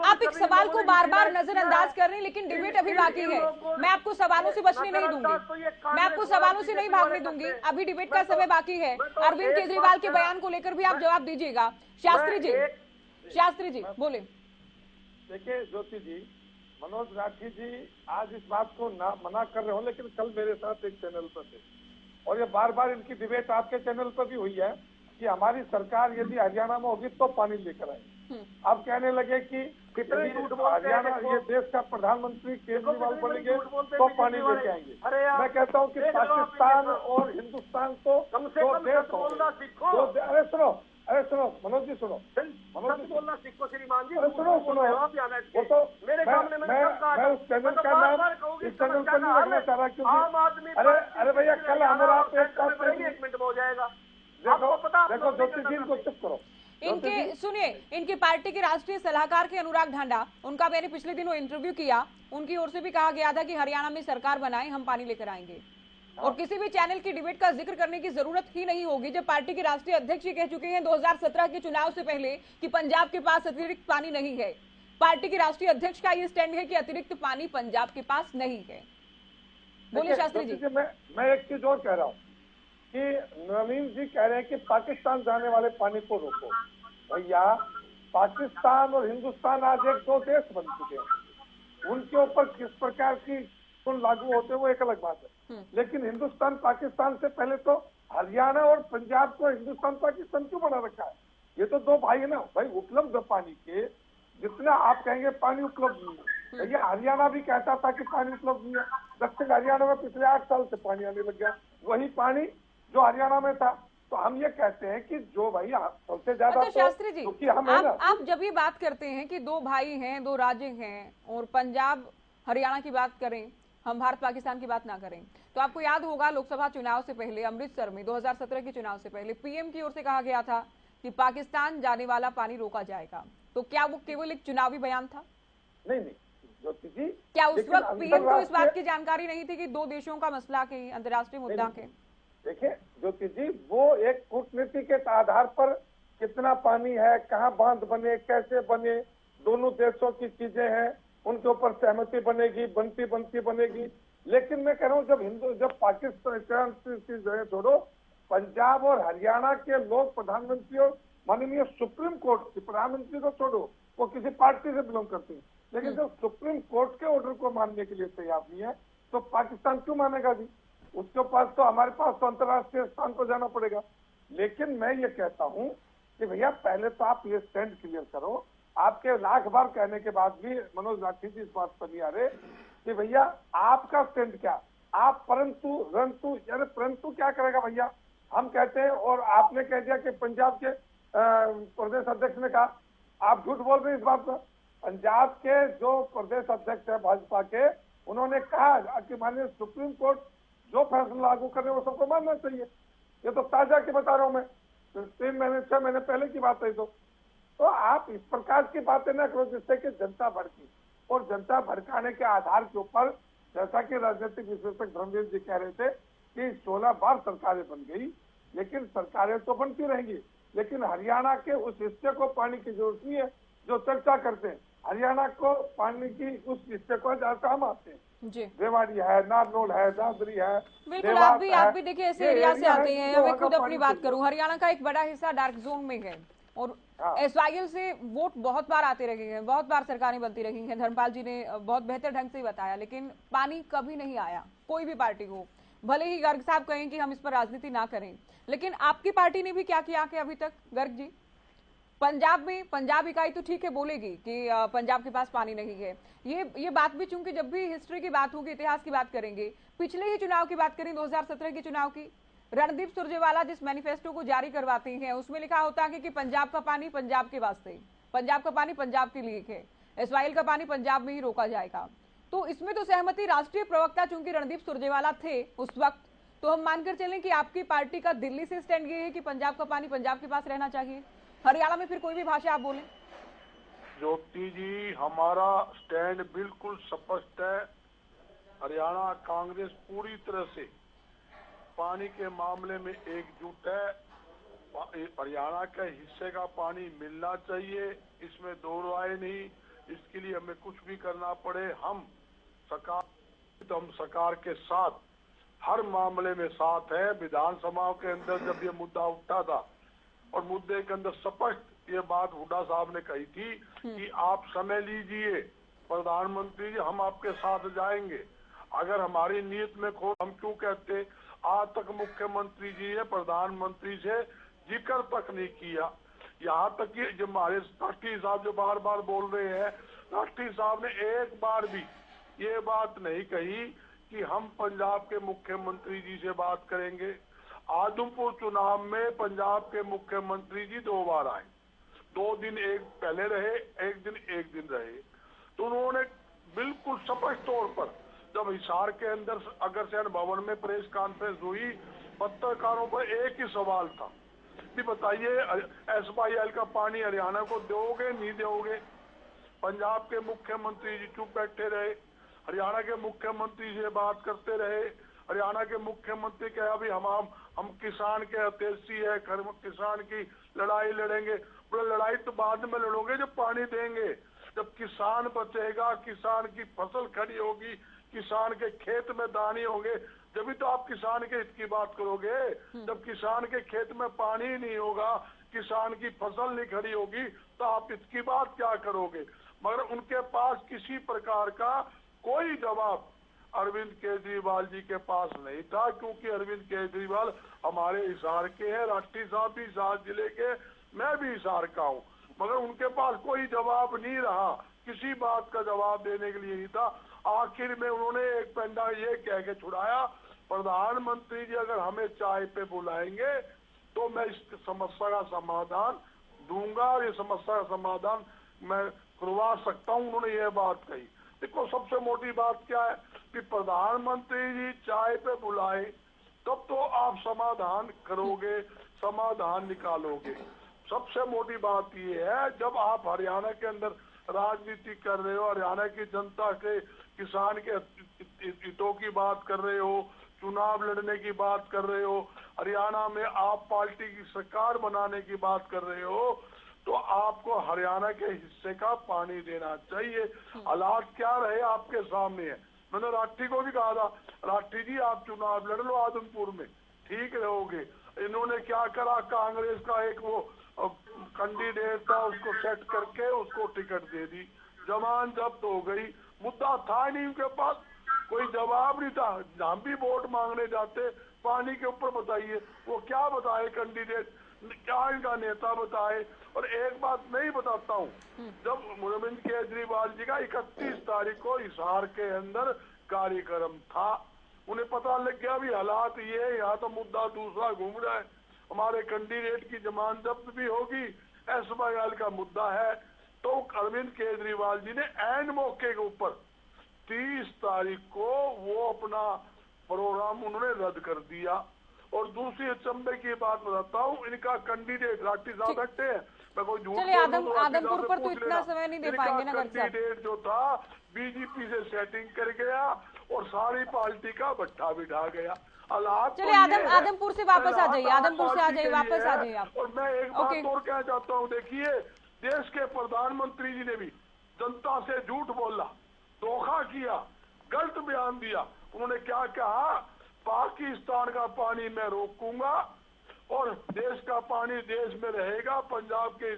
S1: आप एक सवाल को बार बार नजरअंदाज कर रहे हैं, लेकिन डिबेट अभी बाकी है। मैं आपको सवालों से बचने नहीं दूंगी, मैं आपको सवालों से नहीं भागने दूंगी, अभी डिबेट का समय बाकी है। अरविंद केजरीवाल के बयान को लेकर भी आप जवाब दीजिएगा। शास्त्री जी बोले।
S4: देखिए ज्योति जी, मनोज राठी जी आज इस बात को ना मना कर रहे हो, लेकिन कल मेरे साथ एक चैनल पर थे, और ये बार बार इनकी डिबेट आपके चैनल पर भी हुई है कि हमारी सरकार यदि हरियाणा में होगी तो पानी लेकर आएगी। अब कहने लगे कि
S6: कितने झूठ बोलते हैं,
S4: हरियाणा
S6: देखो।
S4: ये देश का प्रधानमंत्री केजरीवाल
S6: कितनी बड़ी
S4: बनेंगे
S6: झूठ बोलते हैं
S4: तो
S6: बीजेपी
S4: पानी
S6: वाले।
S4: लेके आएंगे।
S6: अरे यार,
S4: मैं कहता हूँ कि
S6: देख लो आप
S4: पाकिस्तान
S6: ये
S4: और हिंदुस्तान तो
S6: कम से
S4: दो
S6: कम
S4: देश
S6: सच
S4: हो
S6: बोलना
S4: गए।
S6: सीखो।
S4: अरे सुनो मनोज जी, सुनो मनोज
S6: सच
S4: जी,
S6: बोलना सीखो श्रीमान जी।
S4: अरे सुनो
S6: वो तो मेरे
S4: मैं
S6: सामने मैंने कब कहा
S4: मैं
S6: था?
S4: उस चैनल
S6: मैं तो
S4: का
S6: बार-बार
S4: नाम
S6: कहूंगी,
S4: इस चैनल
S6: समस्या
S4: पर
S6: का
S4: नहीं
S6: हल
S4: रखना
S6: है।
S4: चाह रहा क्योंकि
S6: आम आदमी
S4: अरे भैया कल हम और आप एक साथ
S6: एक मिनट में हो जाएगा।
S4: देखो
S6: आपको पता
S4: देखो ज्योति जी को चुप करो।
S1: इनके सुनिए, इनकी पार्टी के राष्ट्रीय सलाहकार के अनुराग ढांडा, उनका मैंने पिछले दिनों इंटरव्यू किया, उनकी ओर से भी कहा गया था कि हरियाणा में सरकार बनाए, हम पानी लेकर आएंगे। और किसी भी चैनल की डिबेट का जिक्र करने की जरूरत ही नहीं होगी जब पार्टी के राष्ट्रीय अध्यक्ष ही कह चुके हैं 2017 के चुनाव से पहले कि पंजाब के पास अतिरिक्त पानी नहीं है। पार्टी के राष्ट्रीय अध्यक्ष का ये स्टैंड है कि अतिरिक्त पानी पंजाब के पास नहीं है। बोलिए शास्त्री जी।
S4: मैं एक चीज और कह रहा हूँ कि नवीन जी कह रहे हैं कि पाकिस्तान जाने वाले पानी को रोको। भैया पाकिस्तान और हिंदुस्तान आज एक दो देश बन चुके हैं, उनके ऊपर किस प्रकार की कानून लागू होते हैं वो एक अलग बात है। लेकिन हिंदुस्तान पाकिस्तान से पहले तो हरियाणा और पंजाब को हिंदुस्तान पाकिस्तान क्यों बना रखा है? ये तो दो भाई है ना भाई। उपलब्ध पानी के जितना आप कहेंगे पानी उपलब्ध नहीं है, ये हरियाणा भी कहता था कि पानी उपलब्ध नहीं है। दक्षिण हरियाणा में पिछले 8 साल से पानी आने लग गया, वही पानी जो हरियाणा में था। तो हम ये कहते हैं कि जो भाई सबसे ज्यादा
S1: अच्छा शास्त्री जी,
S4: हम है ना।
S1: आप जब ये बात करते हैं कि दो भाई हैं, दो राज्य हैं और पंजाब हरियाणा की बात करें, हम भारत पाकिस्तान की बात ना करें, तो आपको याद होगा लोकसभा चुनाव से पहले अमृतसर में 2017 के चुनाव से पहले पीएम की ओर से कहा गया था कि पाकिस्तान जाने वाला पानी रोका जाएगा। तो क्या वो केवल एक चुनावी बयान था?
S4: नहीं ज्योति जी,
S1: क्या उस वक्त पीएम को इस बात की जानकारी नहीं थी कि दो देशों का मसला के अंतर्राष्ट्रीय मुद्दा के?
S4: देखिए ज्योति जी, वो एक कूटनीति के आधार पर कितना पानी है, कहाँ बांध बने, कैसे बने, दोनों देशों की चीजें हैं, उनके ऊपर सहमति बनेगी, बनती बनेगी। लेकिन मैं कह रहा हूँ जब पाकिस्तान की छोड़ो, पंजाब और हरियाणा के लोग प्रधानमंत्री और माननीय सुप्रीम कोर्ट की, प्रधानमंत्री को छोड़ो वो किसी पार्टी से बिलोंग करते हैं, लेकिन जब सुप्रीम कोर्ट के ऑर्डर को मानने के लिए तैयार नहीं है तो पाकिस्तान क्यों मानेगा जी? उसके पास तो हमारे पास तो अंतर्राष्ट्रीय स्थान को जाना पड़ेगा। लेकिन मैं ये कहता हूँ कि भैया पहले तो आप ये स्टैंड क्लियर करो। आपके लाख बार कहने के बाद भी मनोज राठी जी इस बात पर नहीं आ रहे कि भैया आपका स्टैंड क्या। आप परंतु क्या करेगा भैया? हम कहते हैं और आपने कह दिया कि पंजाब के प्रदेश अध्यक्ष ने कहा, आप झूठ बोल रहे हैं इस बात पर। पंजाब के जो प्रदेश अध्यक्ष है भाजपा के, उन्होंने कहा कि माननीय सुप्रीम कोर्ट जो फैसला लागू कर रहे हैं वो सबको मानना चाहिए। ये तो ताजा के बता रहा हूं मैं, 3 महीने 6 महीने पहले की बात है। तो आप इस प्रकार की बातें ना करो जिससे कि जनता भड़की, और जनता भड़काने के आधार के ऊपर जैसा कि राजनीतिक विश्लेषक धर्मवीर जी कह रहे थे कि 16 बार सरकारें बन गई, लेकिन सरकारें तो बनती रहेंगी, लेकिन हरियाणा के उस हिस्से को पानी की जरूरत नहीं है जो चर्चा करते हैं। हरियाणा को पानी की उस हिस्से को जहाँ काम आते हैं, रेवाड़ी है, नारनौल है, दादरी है,
S1: बिल्कुल। आप भी देखिए ऐसे एरिया से आते हैं। मैं खुद अपनी बात करूं, हरियाणा का एक बड़ा हिस्सा डार्क जोन में है और एसवाईएल से वोट बहुत बार आते रहे हैं, बहुत बार सरकारें बनती रही हैं। धर्मपाल जी ने बहुत बेहतर ढंग से बताया, लेकिन पानी कभी नहीं आया कोई भी पार्टी को। भले ही गर्ग साहब कहें कि हम इस पर राजनीति ना करें, लेकिन आपकी पार्टी ने भी क्या किया कि अभी तक गर्ग जी पंजाब में, पंजाब इकाई तो ठीक है बोलेगी कि पंजाब के पास पानी नहीं है। ये बात भी, चूंकि जब भी हिस्ट्री की बात होगी, इतिहास की बात करेंगे, पिछले ही चुनाव की बात करें 2017 के चुनाव की, रणदीप सुरजेवाला जिस मैनिफेस्टो को जारी करवाते हैं उसमें लिखा होता है कि पंजाब का पानी पंजाब के वास्ते, पंजाब का पानी पंजाब के लिए है, एसवाईएल का पानी पंजाब में ही रोका जाएगा। तो इसमें तो सहमति राष्ट्रीय प्रवक्ता चूंकि रणदीप सुरजेवाला थे उस वक्त, तो हम मानकर चलें कि आपकी पार्टी का दिल्ली से स्टैंड ये है कि पंजाब का पानी पंजाब के पास रहना चाहिए। हरियाणा में फिर कोई भी भाषा आप बोलें।
S2: ज्योति जी, हमारा स्टैंड बिल्कुल स्पष्ट है। हरियाणा कांग्रेस पूरी तरह से पानी के मामले में एकजुट है। हरियाणा के हिस्से का पानी मिलना चाहिए, इसमें दो राय नहीं। इसके लिए हमें कुछ भी करना पड़े, हम सरकार के साथ हर मामले में साथ है। विधानसभा के अंदर जब ये मुद्दा उठा था और मुद्दे के अंदर स्पष्ट ये बात हुड्डा साहब ने कही थी कि आप समय लीजिए प्रधानमंत्री जी, हम आपके साथ जाएंगे। अगर हमारी नीयत में खो, हम क्यों कहते? आज तक मुख्यमंत्री जी ने प्रधानमंत्री से जिक्र तक नहीं किया। यहाँ तक कि जो हमारे राष्ट्रीय साहब जो बार बार बोल रहे हैं, राष्ट्रीय साहब ने एक बार भी ये बात नहीं कही कि हम पंजाब के मुख्यमंत्री जी से बात करेंगे। आदमपुर चुनाव में पंजाब के मुख्यमंत्री जी 2 बार आए, 2 दिन एक पहले रहे, एक दिन रहे। तो उन्होंने बिल्कुल स्पष्ट तौर पर, जब हिसार के अंदर अग्रसेन भवन में प्रेस कॉन्फ्रेंस हुई, पत्रकारों पर एक ही सवाल था कि बताइए SYL का पानी हरियाणा को दोगे नहीं दोगे? पंजाब के मुख्यमंत्री जी चुप बैठे रहे, हरियाणा के मुख्यमंत्री से बात करते रहे। हरियाणा के मुख्यमंत्री कहे अभी हम किसान के हितैषी है, किसान की लड़ाई लड़ेंगे। बोले लड़ाई तो बाद में लड़ोगे जब पानी देंगे, जब किसान बचेगा, किसान की फसल खड़ी होगी, किसान के खेत में दाने होंगे, जब तो आप किसान के हित की बात करोगे। जब किसान के खेत में पानी नहीं होगा, किसान की फसल नहीं खड़ी होगी, तो आप इसकी बात क्या करोगे? मगर उनके पास किसी प्रकार का कोई जवाब अरविंद केजरीवाल जी के पास नहीं था, क्योंकि अरविंद केजरीवाल हमारे हिसार के हैं, राष्ट्रीय साहब भी हिसार जिले के, मैं भी हिसार का हूँ। मगर उनके पास कोई जवाब नहीं रहा, किसी बात का जवाब देने के लिए नहीं था। आखिर में उन्होंने एक पेंडा ये कह के छुड़ाया, प्रधानमंत्री जी अगर हमें चाय पे बुलाएंगे तो मैं इस समस्या का समाधान दूंगा, और ये समस्या का समाधान मैं करवा सकता हूँ। उन्होंने ये बात कही। देखो सबसे मोटी बात क्या है कि प्रधानमंत्री जी चाय पे बुलाए तब तो आप समाधान करोगे, समाधान निकालोगे। सबसे मोटी बात ये है, जब आप हरियाणा के अंदर राजनीति कर रहे हो, हरियाणा की जनता के, किसान के हितों की बात कर रहे हो, चुनाव लड़ने की बात कर रहे हो, हरियाणा में आप पार्टी की सरकार बनाने की बात कर रहे हो, तो आपको हरियाणा के हिस्से का पानी देना चाहिए। हालात क्या रहे आपके सामने है। मैंने राठी को भी कहा था, राठी जी आप चुनाव लड़ लो आदमपुर में, ठीक रहोगे। इन्होंने क्या करा, कांग्रेस का एक वो कैंडिडेट था, उसको सेट करके उसको टिकट दे दी, जमान जब्त हो गई। मुद्दा था नहीं उनके पास, कोई जवाब नहीं था। हम भी वोट मांगने जाते पानी के ऊपर, बताइए वो क्या बताए कैंडिडेट, क्या इनका नेता बताए। और एक बात नहीं बताता हूँ, जब अरविंद केजरीवाल जी का 31 तारीख को हिसार के अंदर कार्यक्रम था, उन्हें पता लग गया भी हालात ये, यहाँ तो मुद्दा दूसरा घूम रहा है, हमारे कैंडिडेट की जमान जब्त भी होगी, SYL का मुद्दा है। तो अरविंद केजरीवाल जी ने ऐन मौके के ऊपर 30 तारीख को वो अपना प्रोग्राम उन्होंने रद्द कर दिया। और दूसरी अचंभे की बात बताता हूँ, इनका कैंडिडेट राठी साहब बैठे हैं, मैं कोई झूठ
S1: आदमपुर पर तो इतना समय नहीं दे पाएंगे ना।
S2: कैंडिडेट जो था बीजेपी से सेटिंग कर गया और सारी पार्टी का भट्ठा बिठा गया।
S1: चलिए आदमपुर से वापस आ जाइए, आदमपुर से आ जाइए, वापस आ जाइए आप।
S2: और मैं एक बात और कहना चाहता हूँ, देखिए देश के प्रधानमंत्री जी ने भी जनता से झूठ बोला, धोखा किया, गलत बयान दिया। उन्होंने क्या कहा, पाकिस्तान का पानी मैं रोकूंगा और देश का पानी देश में रहेगा, पंजाब के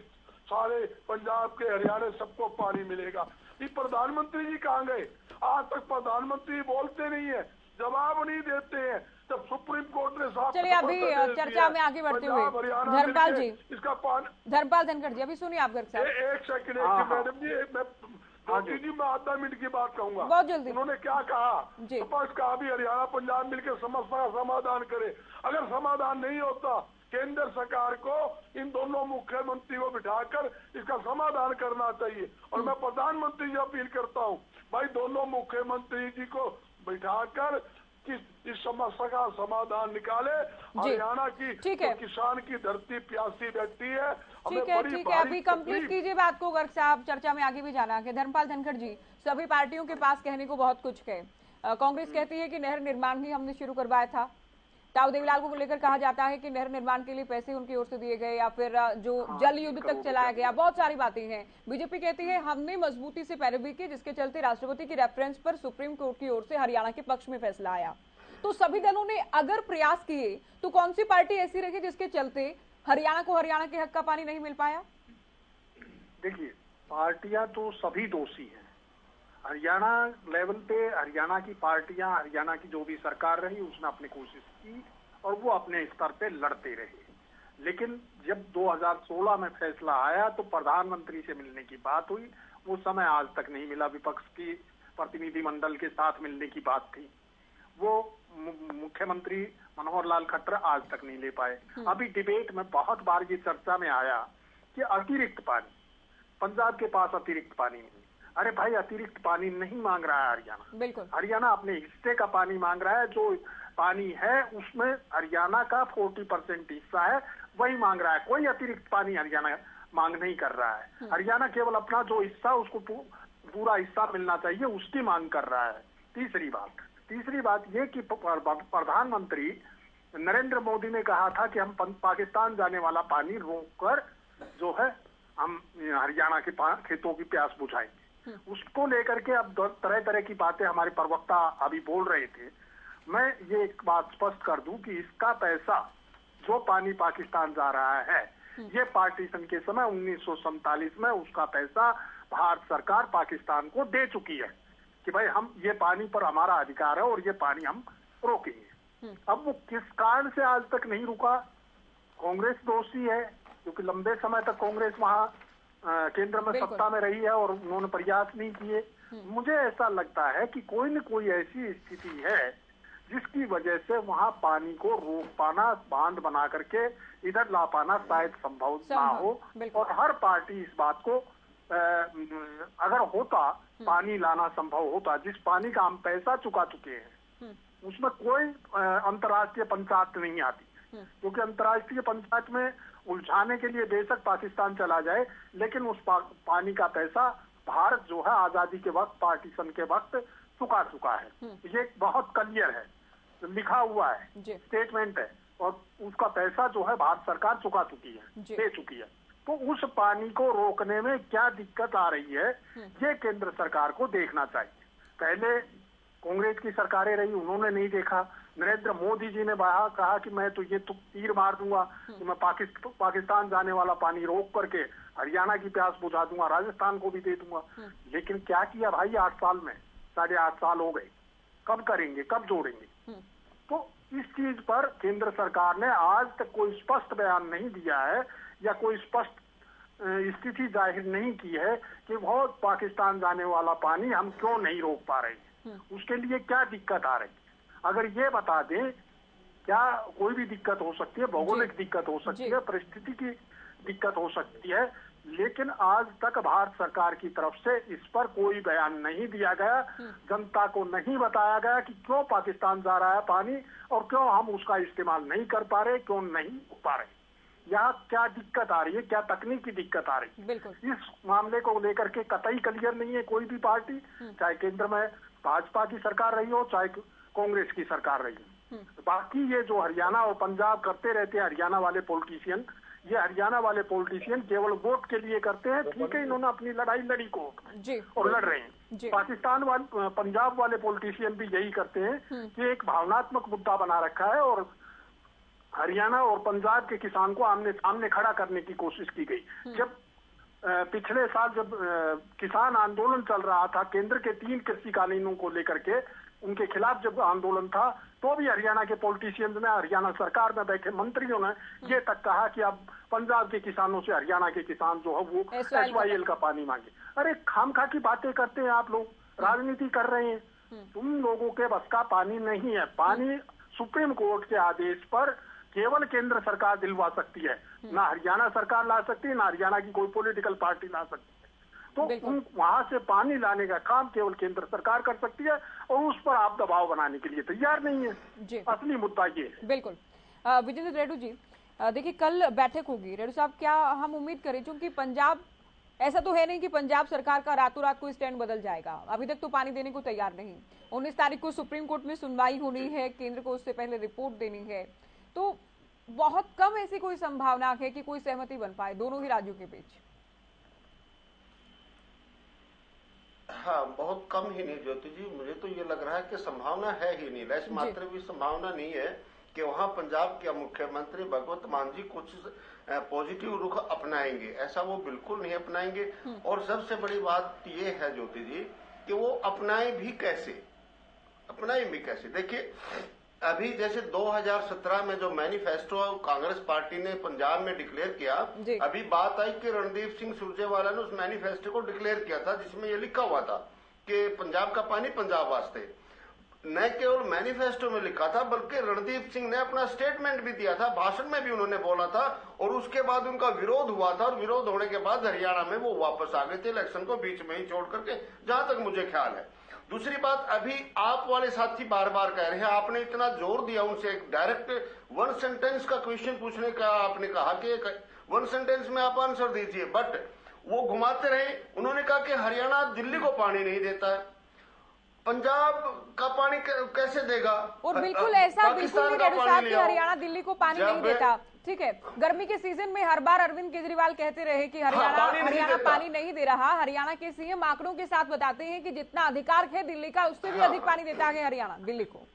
S2: सारे, पंजाब के हरियाणा सबको पानी मिलेगा। ये प्रधानमंत्री जी कहाँ गए? आज तक प्रधानमंत्री बोलते नहीं है, जवाब नहीं देते हैं। जब सुप्रीम कोर्ट ने साफ,
S1: चलिए अभी चर्चा में आगे बढ़ते हुए धर्मपाल जी,
S2: इसका पानी,
S1: धर्मपाल धनखड़ जी अभी सुनिए आप गर्ग साहब।
S2: एक सेकंड मैडम जी, मैं आधा मिनट की बात कहूंगा
S1: बहुत जल्दी।
S2: उन्होंने क्या कहा, स्पष्ट कहा भी हरियाणा पंजाब मिलकर समस्या का समाधान करे। अगर समाधान नहीं होता, केंद्र सरकार को इन दोनों मुख्यमंत्री को बिठाकर इसका समाधान करना चाहिए। और मैं प्रधानमंत्री जी अपील करता हूँ, भाई दोनों मुख्यमंत्री जी को बिठाकर इस समस्या का समाधान निकाले। हरियाणा की तो किसान की धरती प्यासी बैठी है।
S1: ठीक है अभी कंप्लीट कीजिए बात को गर्ग साहब, चर्चा में आगे भी जाना है। धर्मपाल धनखड़ जी, सभी पार्टियों के पास कहने को बहुत कुछ है। कांग्रेस कहती है कि नहर निर्माण ही हमने शुरू करवाया था, ताऊ देवीलाल को लेकर कहा जाता है कि नहर निर्माण के लिए पैसे उनकी ओर से दिए गए या फिर जो जल युद्ध तक चलाया गया, बहुत सारी बातें हैं। बीजेपी कहती है हमने मजबूती से पैरवी की, जिसके चलते राष्ट्रपति की रेफरेंस पर सुप्रीम कोर्ट की ओर से हरियाणा के पक्ष में फैसला आया। तो सभी दलों ने अगर प्रयास किए तो कौन सी पार्टी ऐसी रही जिसके चलते हरियाणा को हरियाणा के हक का पानी नहीं मिल पाया?
S7: देखिए, पार्टियां तो सभी दोषी हैं। हरियाणा लेवल पे हरियाणा की पार्टियां, हरियाणा की जो भी सरकार रही, उसने अपनी कोशिश की और वो अपने स्तर पे लड़ते रहे। लेकिन जब 2016 में फैसला आया तो प्रधानमंत्री से मिलने की बात हुई, वो समय आज तक नहीं मिला। विपक्ष की प्रतिनिधिमंडल के साथ मिलने की बात थी, वो मुख्यमंत्री मनोहर लाल खट्टर आज तक नहीं ले पाए। अभी डिबेट में बहुत बार ये चर्चा में आया कि अतिरिक्त पानी, पंजाब के पास अतिरिक्त पानी नहीं। अरे भाई, अतिरिक्त पानी नहीं मांग रहा है हरियाणा।
S1: बिल्कुल,
S7: हरियाणा अपने हिस्से का पानी मांग रहा है। जो पानी है उसमें हरियाणा का 40% हिस्सा है, वही मांग रहा है। कोई अतिरिक्त पानी हरियाणा मांग नहीं कर रहा है। हरियाणा केवल अपना जो हिस्सा, उसको पूरा हिस्सा मिलना चाहिए, उसकी मांग कर रहा है। तीसरी बात ये कि प्रधानमंत्री नरेंद्र मोदी ने कहा था कि हम पाकिस्तान जाने वाला पानी रोककर जो है हम हरियाणा के खेतों की प्यास बुझाएंगे। उसको लेकर के अब तरह तरह की बातें हमारे प्रवक्ता अभी बोल रहे थे। मैं ये एक बात स्पष्ट कर दूं कि इसका पैसा, जो पानी पाकिस्तान जा रहा है, ये पार्टीशन के समय 1947 में उसका पैसा भारत सरकार पाकिस्तान को दे चुकी है कि भाई हम ये पानी पर हमारा अधिकार है और ये पानी हम रोकेंगे। अब वो किस कारण से आज तक नहीं रुका? कांग्रेस दोषी है, क्योंकि लंबे समय तक कांग्रेस वहां केंद्र में सत्ता में रही है और उन्होंने प्रयास नहीं किए। मुझे ऐसा लगता है कि कोई न कोई ऐसी स्थिति है जिसकी वजह से वहां पानी को रोक पाना, बांध बना करके इधर ला पाना शायद संभव ना हो। और हर पार्टी इस बात को अगर होता, पानी लाना संभव होता, जिस पानी का हम पैसा चुका चुके हैं, उसमें कोई अंतर्राष्ट्रीय पंचायत नहीं आती, क्योंकि अंतर्राष्ट्रीय पंचायत में उलझाने के लिए बेशक पाकिस्तान चला जाए, लेकिन उस पानी का पैसा भारत जो है आजादी के वक्त, पार्टीशन के वक्त चुका चुका है। ये बहुत क्लियर है, लिखा हुआ है, स्टेटमेंट है, और उसका पैसा जो है भारत सरकार चुका चुकी है, दे चुकी है। तो उस पानी को रोकने में क्या दिक्कत आ रही है, ये केंद्र सरकार को देखना चाहिए। पहले कांग्रेस की सरकारें रही, उन्होंने नहीं देखा। नरेंद्र मोदी जी ने कहा कि मैं तो ये तीर मार दूंगा कि मैं पाकिस्तान जाने वाला पानी रोक करके हरियाणा की प्यास बुझा दूंगा, राजस्थान को भी दे दूंगा। लेकिन क्या किया भाई 8 साल में? 8.5 साल हो गए। कब करेंगे, कब जोड़ेंगे? तो इस चीज पर केंद्र सरकार ने आज तक कोई स्पष्ट बयान नहीं दिया है या कोई स्पष्ट स्थिति जाहिर नहीं की है कि वो पाकिस्तान जाने वाला पानी हम क्यों नहीं रोक पा रहे हैं, उसके लिए क्या दिक्कत आ रही है। अगर ये बता दें, क्या कोई भी दिक्कत हो सकती है, भौगोलिक दिक्कत हो सकती है, परिस्थिति की दिक्कत हो सकती है, लेकिन आज तक भारत सरकार की तरफ से इस पर कोई बयान नहीं दिया गया। जनता को नहीं बताया गया कि क्यों पाकिस्तान जा रहा है पानी और क्यों हम उसका इस्तेमाल नहीं कर पा रहे, क्यों नहीं हो पा रहे, यहाँ क्या दिक्कत आ रही है, क्या तकनीकी दिक्कत आ रही है। इस मामले को लेकर के कतई क्लियर नहीं है कोई भी पार्टी, चाहे केंद्र में भाजपा की सरकार रही हो, चाहे कांग्रेस की सरकार रही हो। बाकी ये जो हरियाणा और पंजाब करते रहते हैं हरियाणा वाले पॉलिटिशियन, ये हरियाणा वाले पॉलिटिशियन केवल वोट के लिए करते हैं। ठीक है, इन्होंने अपनी लड़ाई लड़ी कोर्ट और लड़ रहे हैं। पाकिस्तान वाले, पंजाब वाले पॉलिटिशियन भी यही करते हैं कि एक भावनात्मक मुद्दा बना रखा है और हरियाणा और पंजाब के किसान को आमने सामने खड़ा करने की कोशिश की गई। जब पिछले साल जब किसान आंदोलन चल रहा था, केंद्र के 3 कृषि कानूनों को लेकर के उनके खिलाफ जब आंदोलन था, तो भी हरियाणा के पॉलिटिशियंस ने, हरियाणा सरकार में बैठे मंत्रियों ने ये तक कहा कि अब पंजाब के किसानों से हरियाणा के किसान जो है वो SYL का पानी मांगे। अरे खामखा की बातें करते हैं आप लोग, राजनीति कर रहे हैं। तुम लोगों के बस का पानी नहीं है। पानी सुप्रीम कोर्ट के आदेश पर केवल केंद्र सरकार दिलवा सकती है, ना हरियाणा सरकार ला सकती है, ना हरियाणा की कोई पॉलिटिकल पार्टी ला सकती है। तो वहां से पानी लाने का काम केवल केंद्र सरकार कर सकती है और उस पर आप दबाव बनाने के लिए तैयार नहीं है। असली मुद्दा ये है।
S1: बिल्कुल। विजेंद्र रेड्डी जी, देखिए कल बैठक होगी, रेड्डी साहब क्या हम उम्मीद करें, क्योंकि पंजाब, ऐसा तो है नहीं कि पंजाब सरकार का रातों रात कोई स्टैंड बदल जाएगा, अभी तक तो पानी देने को तैयार नहीं। 19 तारीख को सुप्रीम कोर्ट में सुनवाई होनी है, केंद्र को उससे पहले रिपोर्ट देनी है, तो बहुत कम ऐसी कोई संभावना है कि कोई सहमति बन पाए दोनों ही राज्यों के बीच।
S5: हाँ, बहुत कम ही नहीं ज्योति जी, मुझे तो ये लग रहा है कि संभावना है ही नहीं, लेस मात्र भी संभावना नहीं है कि वहां पंजाब के मुख्यमंत्री भगवंत मान जी कुछ पॉजिटिव रुख अपनाएंगे। ऐसा वो बिल्कुल नहीं अपनाएंगे। और सबसे बड़ी बात ये है ज्योति जी कि वो अपनाए भी कैसे। देखिए, अभी जैसे 2017 में जो मैनिफेस्टो कांग्रेस पार्टी ने पंजाब में डिक्लेयर किया, अभी बात आई कि रणदीप सिंह सुरजेवाला ने उस मैनिफेस्टो को डिक्लेयर किया था जिसमें ये लिखा हुआ था कि पंजाब का पानी पंजाब वास्ते। न केवल मैनिफेस्टो में लिखा था बल्कि रणदीप सिंह ने अपना स्टेटमेंट भी दिया था, भाषण में भी उन्होंने बोला था, और उसके बाद उनका विरोध हुआ था, और विरोध होने के बाद हरियाणा में वो वापस आ गए थे इलेक्शन को बीच में ही छोड़ करके, जहां तक मुझे ख्याल है। दूसरी बात, अभी आप वाले साथी बार बार कह रहे हैं, आपने इतना जोर दिया उनसे एक डायरेक्ट वन सेंटेंस का क्वेश्चन पूछने का, आपने कहा कि वन सेंटेंस में आप आंसर दीजिए, बट वो घुमाते रहे। उन्होंने कहा कि हरियाणा दिल्ली को पानी नहीं देता है, पंजाब का पानी कैसे देगा,
S1: और बिल्कुल ऐसा बिल्कुल नहीं रेड्डी साहब कि हरियाणा दिल्ली को पानी नहीं देता। ठीक है, गर्मी के सीजन में हर बार अरविंद केजरीवाल कहते रहे कि हरियाणा पानी नहीं दे रहा। हरियाणा के सीएम आंकड़ों के साथ बताते हैं कि जितना अधिकार है दिल्ली का उससे भी अधिक पानी देता है हरियाणा दिल्ली को।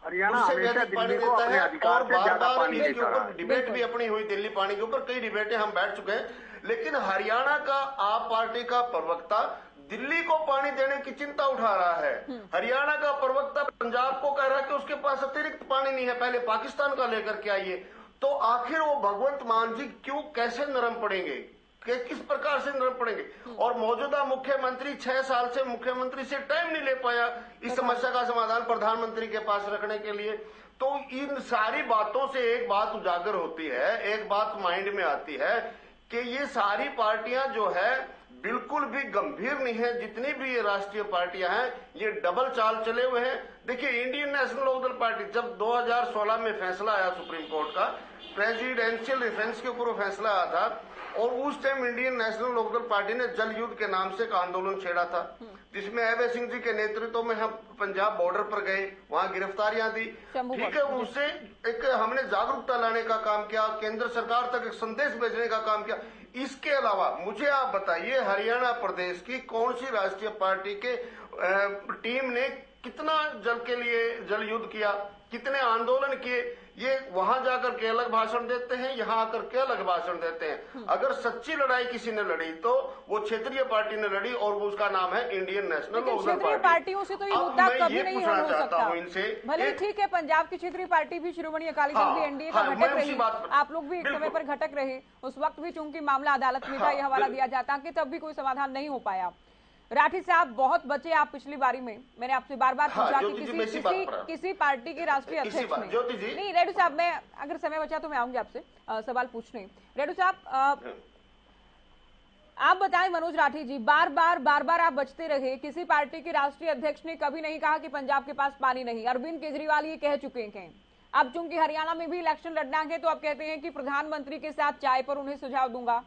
S7: हरियाणा हमेशा दिल्ली को अपने अधिकार से ज्यादा पानी देता है।
S5: डिबेट भी अपनी हुई दिल्ली पानी के ऊपर, कई डिबेटें हम बैठ चुके हैं, लेकिन हरियाणा का आप पार्टी का प्रवक्ता दिल्ली को पानी देने की चिंता उठा रहा है। हरियाणा का प्रवक्ता पंजाब को कह रहा है कि उसके पास अतिरिक्त पानी नहीं है, पहले पाकिस्तान का लेकर के आइए। तो आखिर वो भगवंत मान जी क्यों, कैसे नरम पड़ेंगे, किस प्रकार से नरम पड़ेंगे। और मौजूदा मुख्यमंत्री 6 साल से मुख्यमंत्री से टाइम नहीं ले पाया इस समस्या का समाधान प्रधानमंत्री के पास रखने के लिए। तो इन सारी बातों से एक बात उजागर होती है, एक बात माइंड में आती है कि ये सारी पार्टियां जो है बिल्कुल भी गंभीर नहीं है। जितनी भी ये राष्ट्रीय पार्टियां हैं ये डबल चाल चले हुए हैं। देखिए, इंडियन नेशनल लोकदल पार्टी, जब 2016 में फैसला आया सुप्रीम कोर्ट का, प्रेसिडेंशियल डिफेंस के ऊपर फैसला आया था, और उस time Indian national Lokdal party ने जल युद्ध के नाम से एक आंदोलन छेड़ा था, जिसमें अभय सिंह जी के नेतृत्व में हम पंजाब बॉर्डर पर गए, वहां गिरफ्तारियां दी। ठीक है, उससे एक हमने जागरूकता लाने का काम किया, केंद्र सरकार तक एक संदेश भेजने का काम किया। इसके अलावा मुझे आप बताइए, हरियाणा प्रदेश की कौन सी राष्ट्रीय पार्टी के टीम ने कितना जल के लिए जल युद्ध किया, कितने आंदोलन किए। ये वहां जाकर के अलग भाषण देते हैं, यहाँ आकर के अलग भाषण देते हैं। अगर सच्ची लड़ाई किसी ने लड़ी तो वो क्षेत्रीय पार्टी ने लड़ी, और वो उसका नाम है इंडियन नेशनल लोकदल पार्टी।
S1: पार्टियों से तो ये मुद्दा कभी नहीं हल हो सकता।
S5: इनसे
S1: भले ठीक है, पंजाब की क्षेत्रीय पार्टी भी श्रोमणी अकाली दल भी एनडीए का घटक रही, आप लोग भी एक समय पर घटक रहे, उस वक्त भी चूंकि मामला अदालत में था, यह हवाला दिया जाता कि तब भी कोई समाधान नहीं हो पाया। राठी साहब, बहुत बचे आप पिछली बारी में, मैंने आपसे बार बार पूछा कि किसी पार्टी के राष्ट्रीय अध्यक्ष ने नहीं। रेड्डी साहब, मैं अगर समय बचा तो मैं आऊंगी आपसे सवाल पूछने। रेड्डी साहब, आप बताएं, मनोज राठी जी, बार बार आप बचते रहे, किसी पार्टी के राष्ट्रीय अध्यक्ष ने कभी नहीं कहा कि पंजाब के पास पानी नहीं। अरविंद केजरीवाल ये कह चुके हैं। अब चूंकि हरियाणा में भी इलेक्शन लड़ना है तो आप कहते हैं कि प्रधानमंत्री के साथ चाय पर उन्हें सुझाव दूंगा।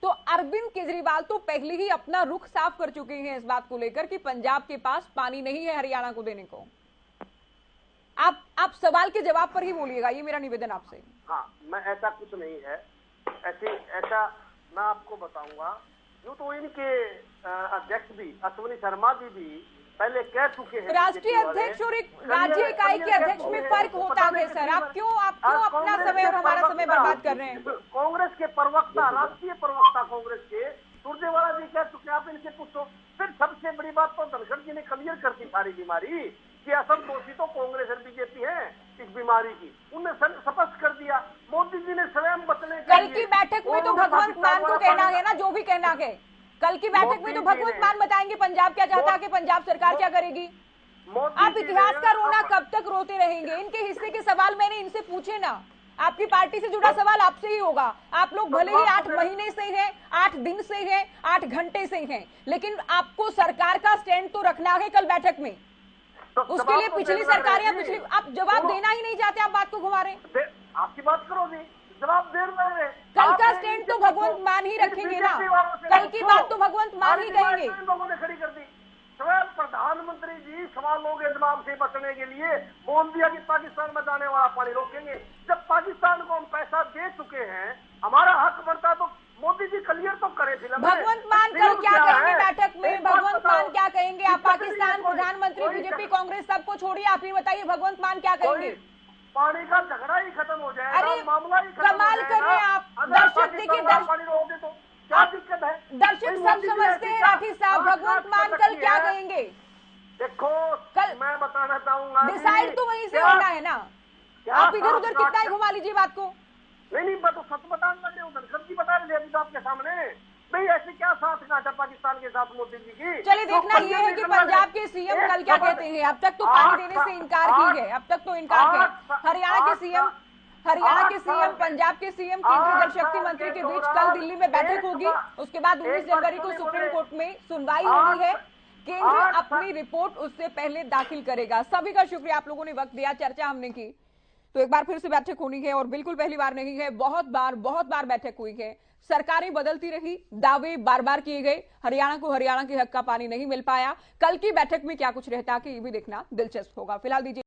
S1: तो अरविंद केजरीवाल तो पहले ही अपना रुख साफ कर चुके हैं इस बात को लेकर कि पंजाब के पास पानी नहीं है हरियाणा को देने को। आप सवाल के जवाब पर ही बोलिएगा, ये मेरा निवेदन आपसे।
S6: हाँ, मैं ऐसा कुछ नहीं है, ऐसा मैं आपको बताऊंगा। यूं तो इनके अध्यक्ष भी अश्विनी शर्मा जी भी पहले कह चुके हैं।
S1: राष्ट्रीय अध्यक्ष और एक राज्य इकाई के अध्यक्ष में फर्क होता है सर। आप क्यों अपना समय और हमारा समय बर्बाद कर रहे हैं?
S6: कांग्रेस के प्रवक्ता, राष्ट्रीय प्रवक्ता कांग्रेस के सुरजेवाला जी कह चुके हैं, आप इनसे पूछो। फिर सबसे बड़ी बात तो धनखड़ जी ने क्लियर कर दी सारी बीमारी कि असंतोषी तो कांग्रेस और बीजेपी है इस बीमारी की, उन्हें स्पष्ट कर दिया। मोदी जी ने स्वयं बचने
S1: कल की बैठक में तो भगवंत मान को कहना है ना, जो भी कहना है कल की बैठक में तो भगवंत मान बताएंगे पंजाब क्या चाहता है कि पंजाब सरकार क्या करेगी। आप इतिहास का रोना कब तक रोते रहेंगे? इनके हिस्से के सवाल मैंने इनसे पूछे ना, आपकी पार्टी से जुड़ा सवाल आपसे ही होगा। आप लोग भले ही 8 महीने से हैं, 8 दिन से हैं, 8 घंटे से हैं, लेकिन आपको सरकार का स्टैंड तो रखना है कल बैठक में। उसके लिए पिछली सरकारें आप जवाब देना ही नहीं चाहते, आप बात को घुमा रहे।
S6: आपकी बात करो जी, जवाब देर लग रहे।
S1: कल का स्टैंड तो भगवंत मान ही रखेंगे ना, कल की बात तो भगवंत मान ही कहेंगे।
S6: लोगों ने खड़ी कर दी। स्वयं प्रधानमंत्री जी सवालों के जवाब से बचने के लिए बोल दिया कि पाकिस्तान में जाने वाला पानी रोकेंगे। जब पाकिस्तान को हम पैसा दे चुके हैं, हमारा हक बनता तो मोदी जी क्लियर तो करे।
S1: भगवंत मान कल क्या कहेंगे बैठक में? भगवंत मान क्या कहेंगे? आप पाकिस्तान, प्रधानमंत्री, बीजेपी, कांग्रेस सबको छोड़िए, आप ही बताइए भगवंत मान क्या कहेंगे?
S6: पानी का झगड़ा ही खत्म हो जाएगा,
S1: अरे
S6: मामला ही खत्म
S1: कमाल कर रहे हैं आप। दर्शक देखिए,
S6: क्या दिक्कत है?
S1: दर्शक सब समझते हैं राठी साहब, भगवंत मान कल क्या कहेंगे?
S6: देखो
S1: कल
S6: मैं बताना चाहूंगा,
S1: डिसाइड तो वहीं से होना है ना। आप इधर उधर कितना ही घुमा लीजिए बात को।
S6: नहीं मैं तो सच बताने लग रहे हूँ, सच्ची बता रहे थे अभी तो आपके सामने। नहीं ऐसे क्या साथ गांठ पाकिस्तान के साथ मोदी जी की।
S1: चलिए देखना ये है कि पंजाब के सीएम कल क्या कहते हैं। अब तक तो पानी देने से इनकार की है, अब तक तो इनकार किया। हरियाणा के सीएम, पंजाब के सीएम, केंद्रीय जल शक्ति मंत्री के बीच कल दिल्ली में बैठक होगी। उसके बाद 19 जनवरी को सुप्रीम कोर्ट में सुनवाई होनी है। केंद्र अपनी रिपोर्ट उससे पहले दाखिल करेगा। सभी का शुक्रिया, आप लोगों ने वक्त दिया, चर्चा हमने की। तो एक बार फिर से बैठक होनी है और बिल्कुल पहली बार नहीं है, बहुत बार बैठक हुई है। सरकारें बदलती रही, दावे बार बार किए गए, हरियाणा को हरियाणा के हक का पानी नहीं मिल पाया। कल की बैठक में क्या कुछ रहता कि ये भी देखना दिलचस्प होगा। फिलहाल दीजिए।